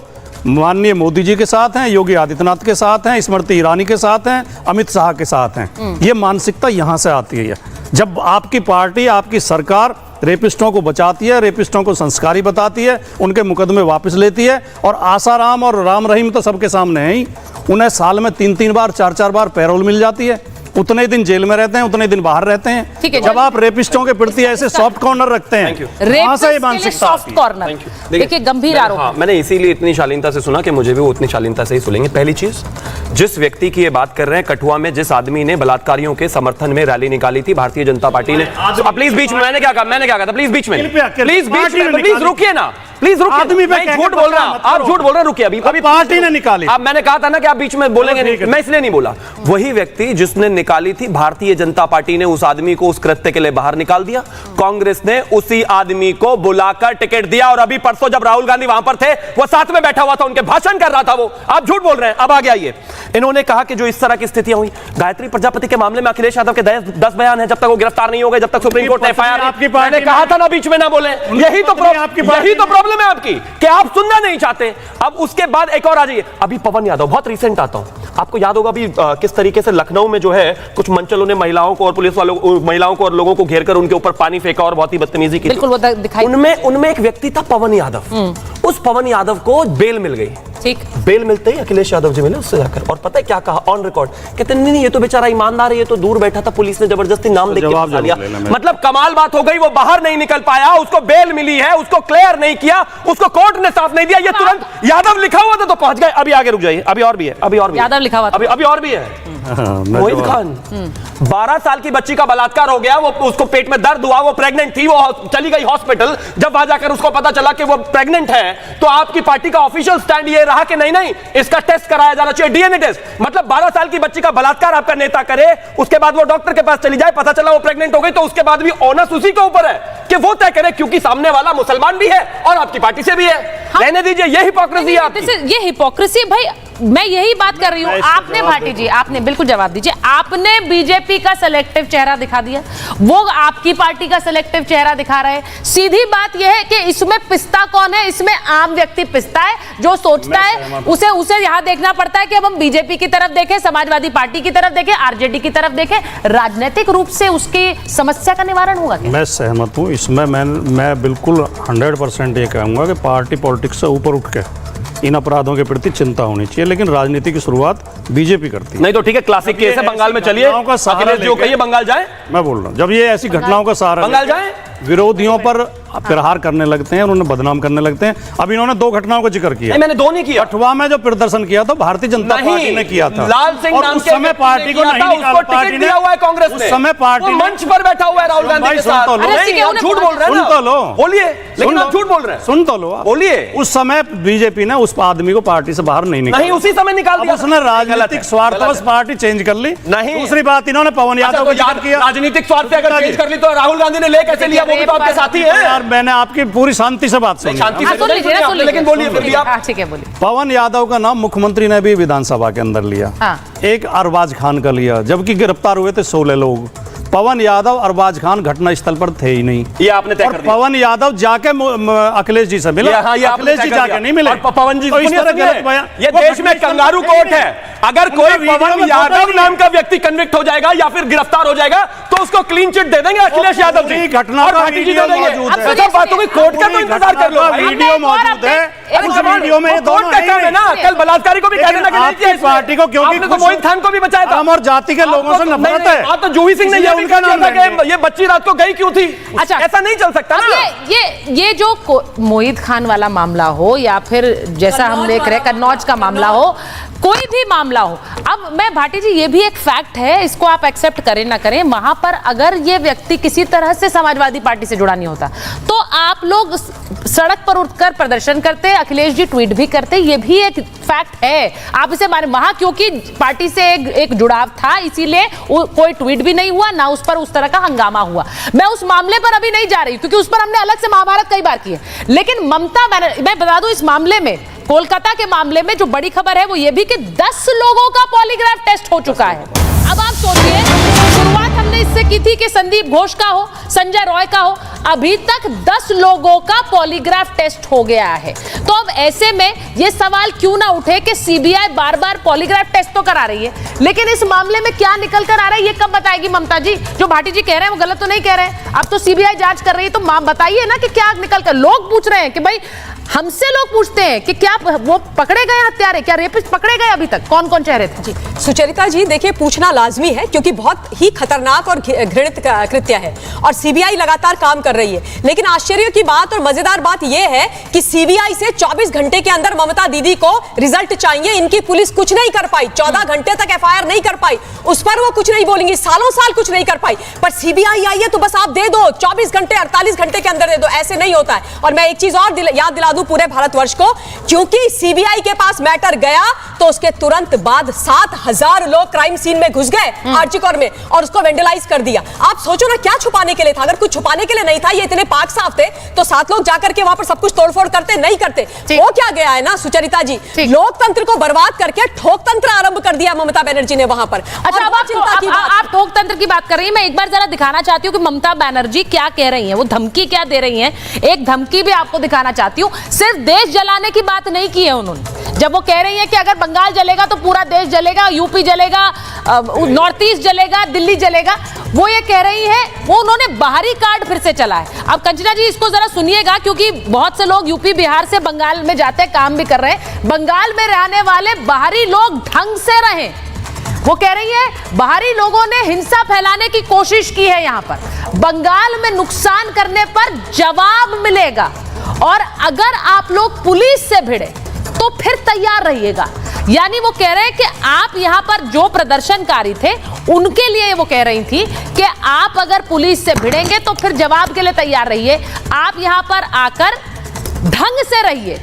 माननीय मोदी जी के साथ हैं, योगी आदित्यनाथ के साथ हैं, स्मृति ईरानी के साथ हैं, अमित शाह के साथ हैं। ये मानसिकता यहाँ से आती है। जब आपकी पार्टी, आपकी सरकार रेपिस्टों को बचाती है, रेपिस्टों को संस्कारी बताती है, उनके मुकदमे वापस लेती है, और आसाराम और राम रहीम तो सबके सामने है ही, उन्हें साल में 3-3 बार 4-4 बार पैरोल मिल जाती है, उतने दिन जेल में रहते हैं, उतने दिन बाहर रहते हैं। ठीक है, जब आप रेपिस्टों के प्रति ऐसे सॉफ्ट कॉर्नर रखते हैं, वहां से ये मानसिकता सॉफ्ट कॉर्नर, देखिए गंभीर आरोप। हाँ, मैंने इसीलिए इतनी शालीनता से सुना कि मुझे भी वो उतनी शालीनता से ही सुनेंगे। पहली चीज, जिस व्यक्ति की ये बात कर रहे हैं, कठुआ में जिस आदमी ने बलात्कारियों के समर्थन में रैली निकाली थी भारतीय जनता पार्टी ने, प्लीज बीच में, मैंने क्या कहा था, प्लीज बीच में, प्लीज रुकिए ना, प्लीज रुकिए। आदमी पे झूठ बोल रहा हूं, आप झूठ बोल रहे हैं, रुकिए। अभी पार्टी ने निकाली। अब मैंने कहा था ना कि आप बीच में बोलेंगे नहीं, मैं इसलिए नहीं बोला। वही व्यक्ति जिसने निकाली थी, भारतीय जनता पार्टी ने उस आदमी को उस कृत्य के लिए बाहर निकाल दिया, कांग्रेस ने उसी आदमी को बुलाकर टिकट दिया, और अभी परसों जब राहुल गांधी वहां पर थे, वो साथ में बैठा हुआ था, उनके भाषण कर रहा था वो। आप झूठ बोल रहे हैं। अब आगे आइए, इन्होंने कहा कि जो इस तरह की स्थितियां हुई, गायत्री प्रजापति के मामले में अखिलेश यादव के 10 बयान है, जब तक वो गिरफ्तार नहीं हो गए, जब तक सुप्रीम कोर्ट ने FIR, मैंने कहा था ना बीच में ना बोले, यही तो प्रॉब्लम है आपकी कि आप सुनना नहीं चाहते। अब उसके बाद एक और आ जाइए, अभी पवन यादव, बहुत रिसेंट आता हूं, आपको याद होगा अभी किस तरीके से लखनऊ में जो है कुछ मंचलों ने महिलाओं को और पुलिस वालों, महिलाओं को और लोगों को घेरकर उनके ऊपर पानी फेंका और बहुत ही बदतमीजी की। बिल्कुल, वो दिखाई उनमें एक व्यक्ति था पवन यादव, उस पवन यादव को बेल मिल गई। ठीक, बेल मिलते ही अखिलेश यादव जी मिले उससे जाकर, और पता है क्या कहा ऑन रिकॉर्ड, कहते नहीं ये तो बेचारा ईमानदार है, ये तो दूर बैठा था, पुलिस ने जबरदस्ती नाम लिख के फंसा लिया। मतलब कमाल बात हो गई, वो बाहर नहीं निकल पाया, उसको बेल मिली है, उसको क्लियर नहीं किया, उसको कोर्ट ने साथ नहीं दिया, ये तुरंत यादव लिखा हुआ था तो पहुंच गए। अभी आगे रुक जाइए, अभी और भी है, अभी और भी यादव लिखा हुआ, अभी और भी है। मोहित खान, 12 साल की बच्ची का बलात्कार हो गया, वो उसको पेट में दर्द हुआ, वो प्रेग्नेंट थी, वो चली गई हॉस्पिटल, जब वहां जाकर उसको पता चला कि वो प्रेग्नेंट है, तो आपकी पार्टी का ऑफिशियल स्टैंड ये रहा कि नहीं इसका टेस्ट कराया जाना चाहिए, DNA टेस्ट। मतलब 12 साल की बच्ची का बलात्कार आपका नेता करे, उसके बाद वो डॉक्टर के पास चली जाए, पता चला वो प्रेग्नेंट हो गई, तो उसके बाद भी ऑनस उसी के ऊपर है कि वो तय करे, क्योंकि सामने वाला मुसलमान भी है और आपकी पार्टी से भी है। रहने दीजिए, ये हिपोक्रेसी है आपकी। ये हिपोक्रेसी भाई, मैं यही बात कर रही हूँ। आपने भाटी जी, आपने बिल्कुल जवाब दीजिए, आपने बीजेपी का सिलेक्टिव चेहरा दिखा दिया, वो आपकी पार्टी का सिलेक्टिव चेहरा दिखा रहे हैं। सीधी बात यह है कि इसमें पिस्ता कौन है? इसमें आम व्यक्ति पिस्ता है, जो सोचता है उसे यहाँ देखना पड़ता है कि अब हम बीजेपी की तरफ देखें, समाजवादी पार्टी की तरफ देखें, आरजेडी की तरफ देखें, राजनीतिक रूप से उसकी समस्या का निवारण होगा क्या? मैं सहमत हूँ इसमें। मैं बिल्कुल 100% ये कहूँगा कि पार्टी पॉलिटिक्स से ऊपर उठ के इन अपराधों के प्रति चिंता होनी चाहिए, लेकिन राजनीति की शुरुआत बीजेपी करती है। नहीं तो ठीक है, क्लासिक केस है, बंगाल में चलिए, अखिलेश जी को कहिए बंगाल जाए। मैं बोल रहा हूँ, जब ये ऐसी घटनाओं का सहारा बंगाल जाए, विरोधियों पर प्रहार करने लगते हैं और उन्हें बदनाम करने लगते हैं। अब इन्होंने 2 घटनाओं का जिक्र किया। मैंने 2 नहीं किया। कठुआ में जो प्रदर्शन किया था भारतीय जनता पार्टी ने किया था, लाल सिंह और नाम उस के समय पार्टी को नहीं निकाला, पार्टी दिया हुआ है कांग्रेस उस ने, समय पार्टी मंच पर बैठा हुआ है राहुल गांधी के साथ। नहीं, आप झूठ बोल रहे हैं, सुन तो लो, बोलिए, लेकिन आप झूठ बोल रहे हैं, सुन तो लो, बोलिए। उस समय बीजेपी ने उस आदमी को पार्टी से बाहर नहीं निकाला, नहीं उसी समय निकाल दिया, उसने राजनीतिक स्वार्थवश पार्टी चेंज कर ली। नहीं, दूसरी बात, इन्होंने पवन यादव को जिक्र किया। राजनीतिक स्वार्थ से अगर चेंज कर ली तो राहुल गांधी ने ले कैसे लिया? वो भी तो आपके साथी है यार। मैंने आपकी पूरी शांति से बात सुनी, शांति से लेकिन बोलिए फिर भी आप। ठीक है, बोलिए। पवन यादव का नाम मुख्यमंत्री ने भी विधानसभा के अंदर लिया, एक अरबाज खान का लिया, जबकि गिरफ्तार हुए थे 16 लोग। पवन यादव, अरबाज खान घटना स्थल पर थे ही नहीं। ये आपने तय कर दिया। पवन यादव जाके अखिलेश जी से मिले, अखिलेश जी जाके नहीं मिले। पवन जी, तो इस तरह गलत बयान, ये देश में कंगारू कोर्ट है। अगर कोई पवन यादव नाम का व्यक्ति कन्विक्ट हो जाएगा या फिर गिरफ्तार हो जाएगा तो उसको क्लीन चिट दे देंगे अखिलेश यादव जी, घटना और भाटी जी दे देंगे। सब बातों की कोर्ट का तो इंतजार कर लो। वीडियो मौजूद है, उस वीडियो में ये दोनों है ना। कल बलात्कारी को भी कह देना कि नहीं किया पार्टी को, क्योंकि तो मोहित खान को भी बचाया था। हम और जाति के लोगों से नफरत है। आप तो जूही सिंह ने ये उनका नाम था कि ये बच्ची रात को गई क्यों थी। अच्छा, ऐसा नहीं चल सकता ना। ये जो मोहित खान वाला मामला हो या फिर जैसा हम देख रहे कन्नौज का मामला हो, कोई भी मामला हो, अब मैं भाटी जी, ये भी एक फैक्ट है, इसको आप एक्सेप्ट करें ना करें, वहां पर अगर ये व्यक्ति किसी तरह से समाजवादी पार्टी से जुड़ा नहीं होता तो आप लोग सड़क पर उठकर प्रदर्शन करते, अखिलेश जी ट्वीट भी करते, ये भी एक फैक्ट है। आप इसे माने, वहां क्योंकि पार्टी से एक जुड़ाव था, इसीलिए कोई ट्वीट भी नहीं हुआ, ना उस पर उस तरह का हंगामा हुआ। मैं उस मामले पर अभी नहीं जा रही क्योंकि उस पर हमने अलग से महाभारत कई बार की है, लेकिन ममता बनर्जी, मैं बता दूं, इस मामले में, कोलकाता के मामले में जो बड़ी खबर है वो ये भी कि 10 लोगों का पॉलीग्राफ टेस्ट हो चुका है। अब आप सोचिए, शुरुआत हमने इससे की थी कि संदीप घोष का हो, संजय रॉय का हो, अभी तक 10 लोगों का पॉलीग्राफ टेस्ट हो गया है। तो अब ऐसे में ये सवाल क्यों ना उठे कि सीबीआई बार बार पॉलीग्राफ टेस्ट तो करा रही है, लेकिन इस मामले में क्या निकल कर आ रहा है ये कब बताएगी ममता जी? जो भाटी जी कह रहे हैं वो गलत तो नहीं कह रहे हैं। अब तो सीबीआई जांच कर रही है, तो बताइए ना कि क्या निकल कर। लोग पूछ रहे हैं कि भाई, हमसे लोग पूछते हैं कि क्या वो पकड़े गए हत्यारे, क्या रेपिस्ट पकड़े गए अभी तक, कौन कौन चेहरे थे? जी सुचरिता जी, देखिए, पूछना लाजमी है क्योंकि बहुत ही खतरनाक और घृणित कृत्य है और सीबीआई लगातार काम कर रही है। लेकिन आश्चर्य की बात और मजेदार बात यह है कि सीबीआई से 24 घंटे के अंदर ममता दीदी को रिजल्ट चाहिए। इनकी पुलिस कुछ नहीं कर पाई, 14 घंटे तक एफआईआर नहीं कर पाई, उस पर वो कुछ नहीं बोलेंगी, सालों साल कुछ नहीं कर पाई। पर सीबीआई आई है तो बस आप दे दो, 24 घंटे 48 घंटे के अंदर दे दो, ऐसे नहीं होता है। और मैं एक चीज और याद दिला दूं पूरे भारतवर्ष को, क्योंकि सीबीआई के पास मैटर गया तो उसके तुरंत बाद 7000 लोग क्राइम सीन में घुस गए आर्चिकोर में और उसको वेंडलाइज कर दिया। आप सोचो ना, क्या छुपाने के लिए था? अगर कुछ छुपाने के लिए नहीं था, ये इतने पाक साफ थे, तो 7 लोग जाकर के वहां पर सब कुछ तोड़फोड़ करते नहीं करते। वो क्या गया है ना सुचरिता जी, लोकतंत्र को बर्बाद करके ठोकतंत्र आरंभ कर दिया ममता बनर्जी ने वहां पर। अच्छा, अब आप ठोकतंत्र की बात कर रही हैं, मैं एक बार जरा दिखाना चाहती हूँ कि ममता बनर्जी क्या कह रही हैं, वो धमकी क्या दे रही हैं। एक धमकी भी आपको दिखाना चाहती हूँ। सिर्फ देश जलाने की बात नहीं की है उन्होंने, जब वो कह रही है कि अगर बंगाल जलेगा तो पूरा देश जलेगा, यूपी जलेगा, नॉर्थ ईस्ट जलेगा, दिल्ली जलेगा, वो ये कह रही है, वो उन्होंने बाहरी कार्ड फिर से चला है। अब कंचना जी इसको जरा सुनिएगा, क्योंकि बहुत से लोग यूपी बिहार से बंगाल में जाते हैं, काम भी कर रहे हैं। बंगाल में रहने वाले बाहरी लोग ढंग से रहें, वो कह रही है बाहरी लोगों ने हिंसा फैलाने की कोशिश की है, यहां पर बंगाल में नुकसान करने पर जवाब मिलेगा, और अगर आप लोग पुलिस से भिड़े तो फिर तैयार रहिएगा। यानी वो कह रहे हैं कि आप यहां पर जो प्रदर्शनकारी थे उनके लिए वो कह रही थी कि आप अगर पुलिस से भिड़ेंगे तो फिर जवाब के लिए तैयार रहिए, आप यहां पर आकर ढंग से रहिए।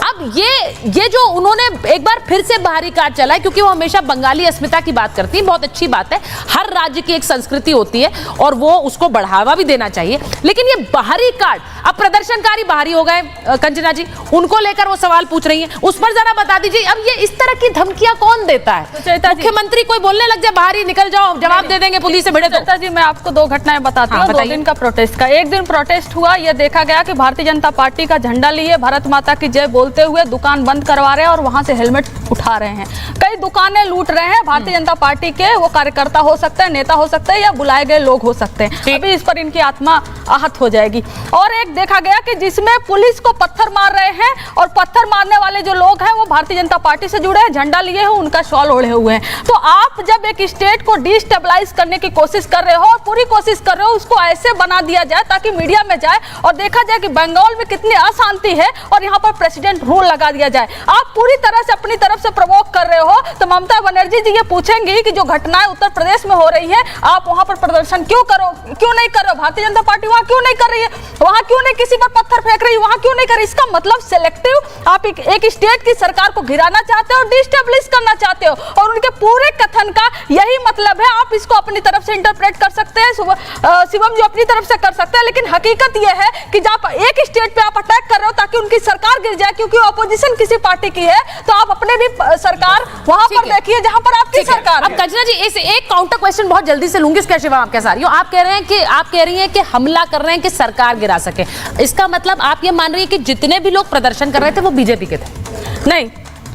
अब ये जो उन्होंने एक बार फिर से बाहरी कार्ड चलाए, क्योंकि वो हमेशा बंगाली अस्मिता की बात करती है, बहुत अच्छी बात है, हर राज्य की एक संस्कृति होती है और वो उसको बढ़ावा भी देना चाहिए, लेकिन ये बाहरी कार्ड, अब प्रदर्शनकारी बाहरी हो गए, कंचना जी उनको लेकर वो सवाल पूछ रही हैं, उस पर जरा बता दीजिए, अब ये इस तरह की धमकियां कौन देता है? मुख्यमंत्री कोई बोलने लग जाए बाहर ही निकल जाओ, जवाब दे देंगे पुलिस से भिड़े तो। जी मैं आपको दो घटनाएं बताती हूँ। 2 दिन का प्रोटेस्ट का, एक दिन प्रोटेस्ट हुआ, ये देखा गया कि भारतीय जनता पार्टी का झंडा लिए भारत माता की जय बोलते हुए दुकान बंद करवा रहे हैं और वहां से हेलमेट उठा रहे हैं, कई दुकानें लूट रहे हैं। भारतीय जनता पार्टी के वो कार्यकर्ता हो सकते हैं, नेता हो सकते हैं या बुलाए गए लोग हो सकते हैं, अभी इस पर इनकी आत्मा आहत हो जाएगी। और एक देखा गया कि जिसमें पुलिस को पत्थर मार रहे हैं और पत्थर मारने वाले जो लोग हैं वो भारतीय जनता पार्टी से जुड़े हैं, झंडा लिए हैं, उनका शॉल ओढ़े हुए हैं। तो आप जब एक स्टेट को डिस्टेबलाइज करने की कोशिश कर रहे हो और पूरी कोशिश कर रहे हो उसको ऐसे बना दिया जाए ताकि मीडिया में जाए और देखा जाए कि बंगाल में कितनी अशांति है और यहाँ पर प्रेसिडेंट रूल लगा दिया जाए, आप पूरी तरह से अपनी तरफ से प्रवोक कर रहे हो, तो ममता बनर्जी जी ये पूछेंगी कि जो घटनाएं उत्तर प्रदेश में हो रही है आप वहां पर प्रदर्शन क्यों नहीं कर रहे हो? भारतीय जनता पार्टी वहां क्यों नहीं कर रही है? वहां क्यों नहीं किसी पर पत्थर फेंक रही है? वहां क्यों नहीं कर रही? इसका मतलब सिलेक्टिव आप एक स्टेट की सरकार को गिराना चाहते हो और डिस्टेबलिश करना चाहते हो, और उनके पूरे कथन का यही मतलब है। आप इसको अपनी तरफ से इंटरप्रेट कर सकते हैं, शिवम जो अपनी तरफ से कर सकते हैं, लेकिन हकीकत यह है कि जब एक स्टेट पे आप अटैक कर रहे हो ताकि उनकी सरकार गिर जाए क्योंकि ऑपोजिशन किसी पार्टी की है, तो आप अपने भी सरकार वहां पर देखिए जहां पर आपकी सरकार है। अब कंचना जी इस एक काउंटर क्वेश्चन बहुत जल्दी से लूंगी, इसका शिवम आपके साथ आप कह रही हैं कि हमला कर रहे हैं कि सरकार गिरा सके, इसका मतलब आप ये मान रही है कि जितने भी लोग प्रदर्शन कर रहे थे वो बीजेपी के थे? नहीं,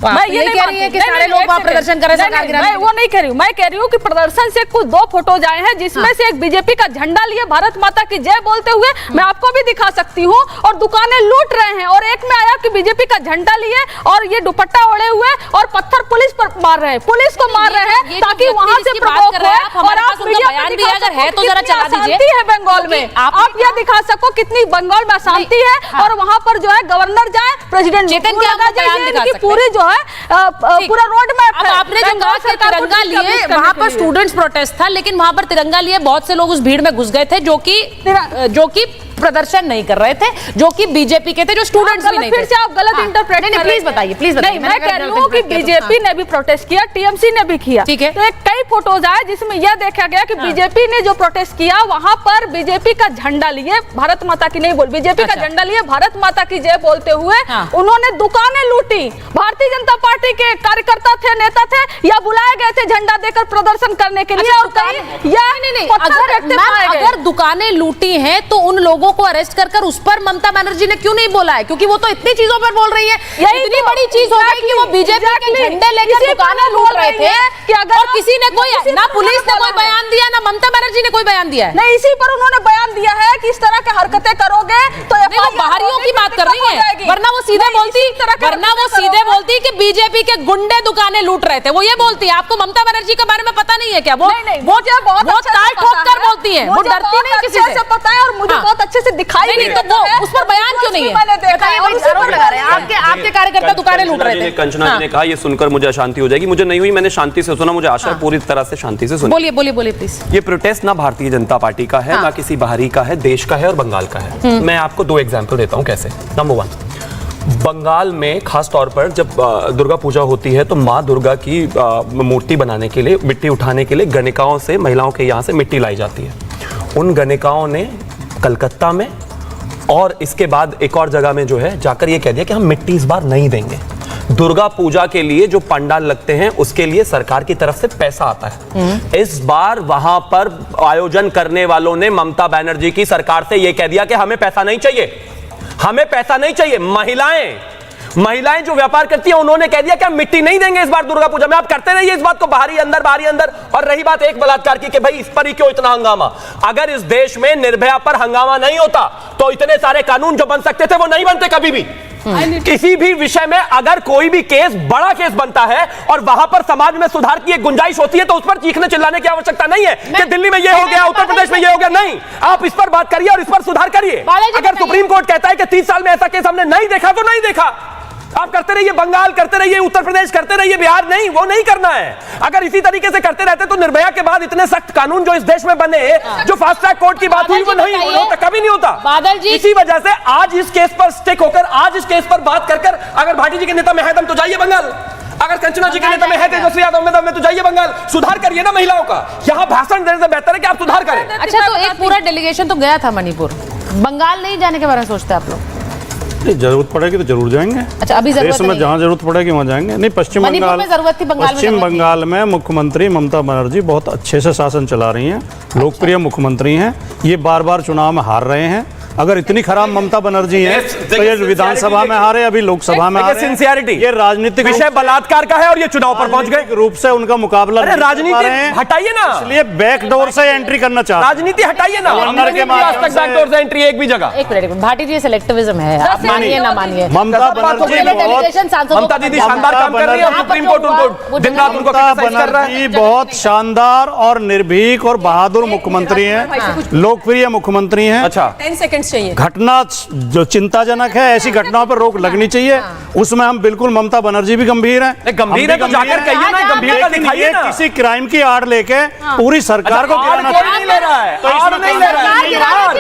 मैं ये नहीं कह रही है कि सारे लोग वहां प्रदर्शन कर रहे हैं, सरकार गिराने मैं वो नहीं कह रही हूँ, मैं कह रही हूँ कि प्रदर्शन से कुछ 2 फोटोज आए हैं जिसमें से एक बीजेपी का झंडा लिए भारत माता की जय बोलते हुए, मैं आपको भी दिखा सकती हूँ, और दुकानें लूट रहे हैं, और एक में आया कि बीजेपी का झंडा लिए और ये दुपट्टा ओढ़े हुए और पत्थर पुलिस पर मार रहे हैं, पुलिस को मार रहे हैं ताकि वहां से प्रवोक हो, और आप बयान भी अगर है तो जरा चला दीजिए है बंगाल में, आप ये दिखा सको कितनी बंगाल में अशांति है, और वहां पर जो है गवर्नर जाए, प्रेसिडेंट पूरी जो है पूरा रोड मैप है। अब आपने जो कहा कि तिरंगा लिए वहां पर स्टूडेंट्स प्रोटेस्ट था, लेकिन वहां पर तिरंगा लिए बहुत से लोग उस भीड़ में घुस गए थे जो कि प्रदर्शन नहीं कर रहे थे, जो कि बीजेपी के थे, जो स्टूडेंट्स भी नहीं थे। फिर से आप गलत इंटरप्रेट कर रहे हैं। प्लीज बताइए। मैं कह रही हूँ कि बीजेपी ने भी प्रोटेस्ट किया, टीएमसी ने भी किया, ठीक है। तो एक कई फोटोज आए जिसमें यह देखा गया कि बीजेपी ने जो प्रोटेस्ट किया वहां पर बीजेपी का झंडा लिए भारत माता की नहीं बोल, बीजेपी का झंडा लिए भारत माता की जय बोलते हुए उन्होंने दुकानें लूटी। भारतीय जनता पार्टी के कार्यकर्ता थे, नेता थे, या बुलाए गए थे झंडा देकर प्रदर्शन करने के लिए, और अगर दुकानें लूटी हैं तो उन लोगों को अरेस्ट कर उस पर ममता बनर्जी ने क्यों नहीं बोला है? क्योंकि वो तो इतनी चीजों पर बोल रही है, इतनी बड़ी चीज हो गई कि वो बीजेपी के झंडे लेकर दुकानें लूट रहे थे कि अगर और किसी ने कोई, ना पुलिस ने कोई बयान दिया, ना ममता बनर्जी ने कोई बयान दिया है। नहीं, इसी पर उन्होंने बयान दिया है कि इस तरह के हरकतें करोगे तो वो बाहरियों की बात कर रही है, वरना वो सीधे बोलती कि बीजेपी के गुंडे दुकानें लूट रहे थे, वो ये बोलती है। आपको ममता बनर्जी के बारे में पता नहीं है क्या? वो ताल ठोक कर बोलती है, वो डरती नहीं किसी से, पता है, और मुझे बहुत अच्छे से दिखाई नहीं, तो वो उस पर बयान क्यों नहीं है? आपके कार्यकर्ता दुकानें लूट रहे थे। कंचना जी ने कहा ये सुनकर मुझे अशांति हो जाएगी, मुझे नहीं हुई, मैंने शांति से सुना, मुझे आशा है पूरी तरह से शांति से सुना। बोलिए प्लीज। ये प्रोटेस्ट ना भारतीय जनता पार्टी का है, ना किसी बाहरी का है, देश का है और बंगाल का है। मैं आपको 2 एग्जाम्पल देता हूँ कैसे। नंबर 1, बंगाल में खास तौर पर जब दुर्गा पूजा होती है तो माँ दुर्गा की मूर्ति बनाने के लिए, मिट्टी उठाने के लिए गणिकाओं से, महिलाओं के यहाँ से मिट्टी लाई जाती है। उन गणिकाओं ने कलकत्ता में और इसके बाद एक और जगह में जो है जाकर ये कह दिया कि हम मिट्टी इस बार नहीं देंगे। दुर्गा पूजा के लिए जो पंडाल लगते हैं उसके लिए सरकार की तरफ से पैसा आता है। इस बार वहां पर आयोजन करने वालों ने ममता बनर्जी की सरकार से यह कह दिया कि हमें पैसा नहीं चाहिए, हमें पैसा नहीं चाहिए। महिलाएं जो व्यापार करती हैं उन्होंने कह दिया कि हम मिट्टी नहीं देंगे इस बार दुर्गा पूजा में, आप करते रहिए इस बात को, बाहरी अंदर। और रही बात एक बलात्कार की कि भाई इस पर ही क्यों इतना हंगामा? अगर इस देश में निर्भया पर हंगामा नहीं होता तो इतने सारे कानून जो बन सकते थे वो नहीं बनते कभी भी। किसी भी विषय में अगर कोई भी केस, बड़ा केस बनता है और वहां पर समाज में सुधार की एक गुंजाइश होती है तो उस पर चीखने चिल्लाने की आवश्यकता नहीं है कि दिल्ली में ये हो गया, उत्तर प्रदेश में ये हो गया। नहीं, आप इस पर बात करिए और इस पर सुधार करिए। अगर सुप्रीम कोर्ट कहता है कि 30 साल में ऐसा केस हमने नहीं देखा तो नहीं देखा, आप करते रहिए, बंगाल करते रहिए, उत्तर प्रदेश करते रहिए, बिहार नहीं, वो नहीं करना है। अगर इसी तरीके से करते रहते तो निर्भया के बाद इतने सख्त कानून जो इस देश में बने, जो फास्ट ट्रैक कोर्ट की बात हुई, वो नहीं होता, कभी नहीं होता। बादल जी, इसी वजह से आज इस केस पर स्टिक होकर, आज इस केस पर बात कर कर, अगर भाटी जी के नेता में है दम तो जाइए बंगाल, अगर कंचना जी के नेता में है तेजस्वी यादव में दम तो जाइए बंगाल, सुधार करिए ना महिलाओं का। यहाँ भाषण देने से बेहतर है कि आप सुधार करें। अच्छा, तो एक पूरा डेलीगेशन तो गया था मणिपुर, बंगाल नहीं जाने के बारे में सोचते आप लोग? जरूरत पड़ेगी तो जरूर जाएंगे। अच्छा, अभी जरूरत में जहाँ जरूरत पड़ेगी वहाँ जाएंगे। नहीं, पश्चिम बंगाल में जरूरत थी, पश्चिम बंगाल में मुख्यमंत्री ममता बनर्जी बहुत अच्छे से शासन चला रही हैं, लोकप्रिय मुख्यमंत्री हैं। ये बार बार चुनाव में हार रहे हैं। अगर इतनी खराब ममता बनर्जी है तो ये विधानसभा में हारे, अभी लोकसभा में हारे। सिंसियरिटी, ये राजनीतिक विषय बलात्कार का है और ये चुनाव पर पहुंच गए रूप से उनका मुकाबला। अरे राजनीति हटाइए ना, इसलिए बैकडोर से एंट्री करना चाहते, राजनीति हटाइए ना, बैकडोर से एंट्री एक भी जगह। एक मिनट, भाटी जी सेलेक्टिविज्म है, आप मानिए ना मानिए। ममता दीदी शानदार काम कर रही है, सुप्रीम कोर्ट उनको दिन रात उनको क्रिटिसाइज कर रहा है। बहुत शानदार और निर्भीक और बहादुर मुख्यमंत्री हैं, लोकप्रिय मुख्यमंत्री हैं। अच्छा, 10 सेकंड्स चाहिए। घटना जो चिंताजनक है, ऐसी घटनाओं पर रोक लगनी चाहिए। उसमें हम बिल्कुल, ममता बनर्जी भी गंभीर है। गंभीर है तो जाकर कहिए ना, गंभीरता दिखाइए ना। किसी क्राइम की आड़ लेके पूरी सरकार को गिराना नहीं ले रहा है,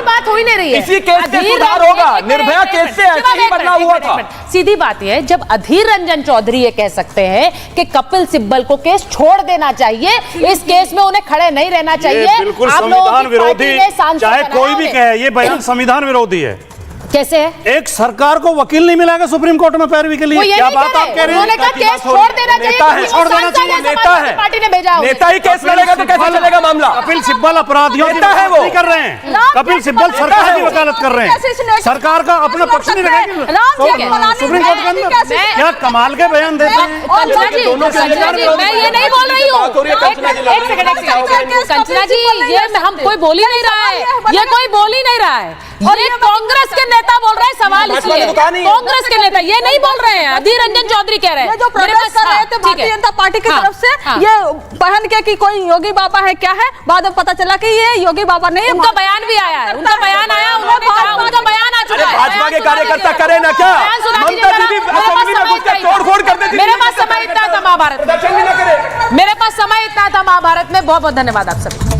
बात हो ही नहीं रही है। इसी केस से सुधार होगा, निर्भया केस से ऐसे ही बदलाव हुआ था। सीधी बात यह है, जब अधीर रंजन चौधरी ये कह सकते हैं कि कपिल सिब्बल को केस छोड़ देना चाहिए, इस केस में उन्हें खड़े नहीं रहना चाहिए, बिल्कुल संविधान विरोधी, चाहे कोई भी कहे, ये बयान संविधान विरोधी है। कैसे है? एक सरकार को वकील नहीं मिलेगा सुप्रीम कोर्ट में पैरवी के लिए? क्या बात आप कह रहे हैं? उन्होंने कहा केस छोड़ देना चाहिए, छोड़ देना चाहिए। नेता है, पार्टी ने भेजा, नेता ही केस लड़ेगा तो कैसे चलेगा मामला? कपिल सिब्बल अपराधियों की वकालत नहीं कर रहे हैं, कपिल सिब्बल सरकार की वकालत कर रहे हैं, सरकार का अपना पक्ष नहीं रखेगी सुप्रीम कोर्ट के अंदर। क्या कमाल के बयान देते हैं। मैं ये नहीं बोल रही हूँ, कंचना जी, ये हम कोई बोल ही नहीं रहा है, ये कोई बोल ही नहीं रहा है, ये कांग्रेस के नेता बोल रहे हैं। सवाल इसलिए कांग्रेस के नेता ये नहीं बोल रहे हैं, अधीर रंजन चौधरी कह रहे हैं। जो प्रोटेस्ट कर रहे थे भारतीय जनता पार्टी की तरफ से, ये पहन के कि कोई योगी बाबा है क्या है, बाद में पता चला कि ये योगी बाबा नहीं है। उनका बयान भी आया है, उनका बयान आया, उन्होंने कहा, उनका बयान आ चुका है। भाजपा के कार्यकर्ता करे ना क्या? ममता दीदी असेंबली में घुस के तोड़-फोड़ कर देती। मेरे पास समय इतना था महाभारत, मेरे पास समय इतना था महाभारत में। बहुत बहुत धन्यवाद आप सब।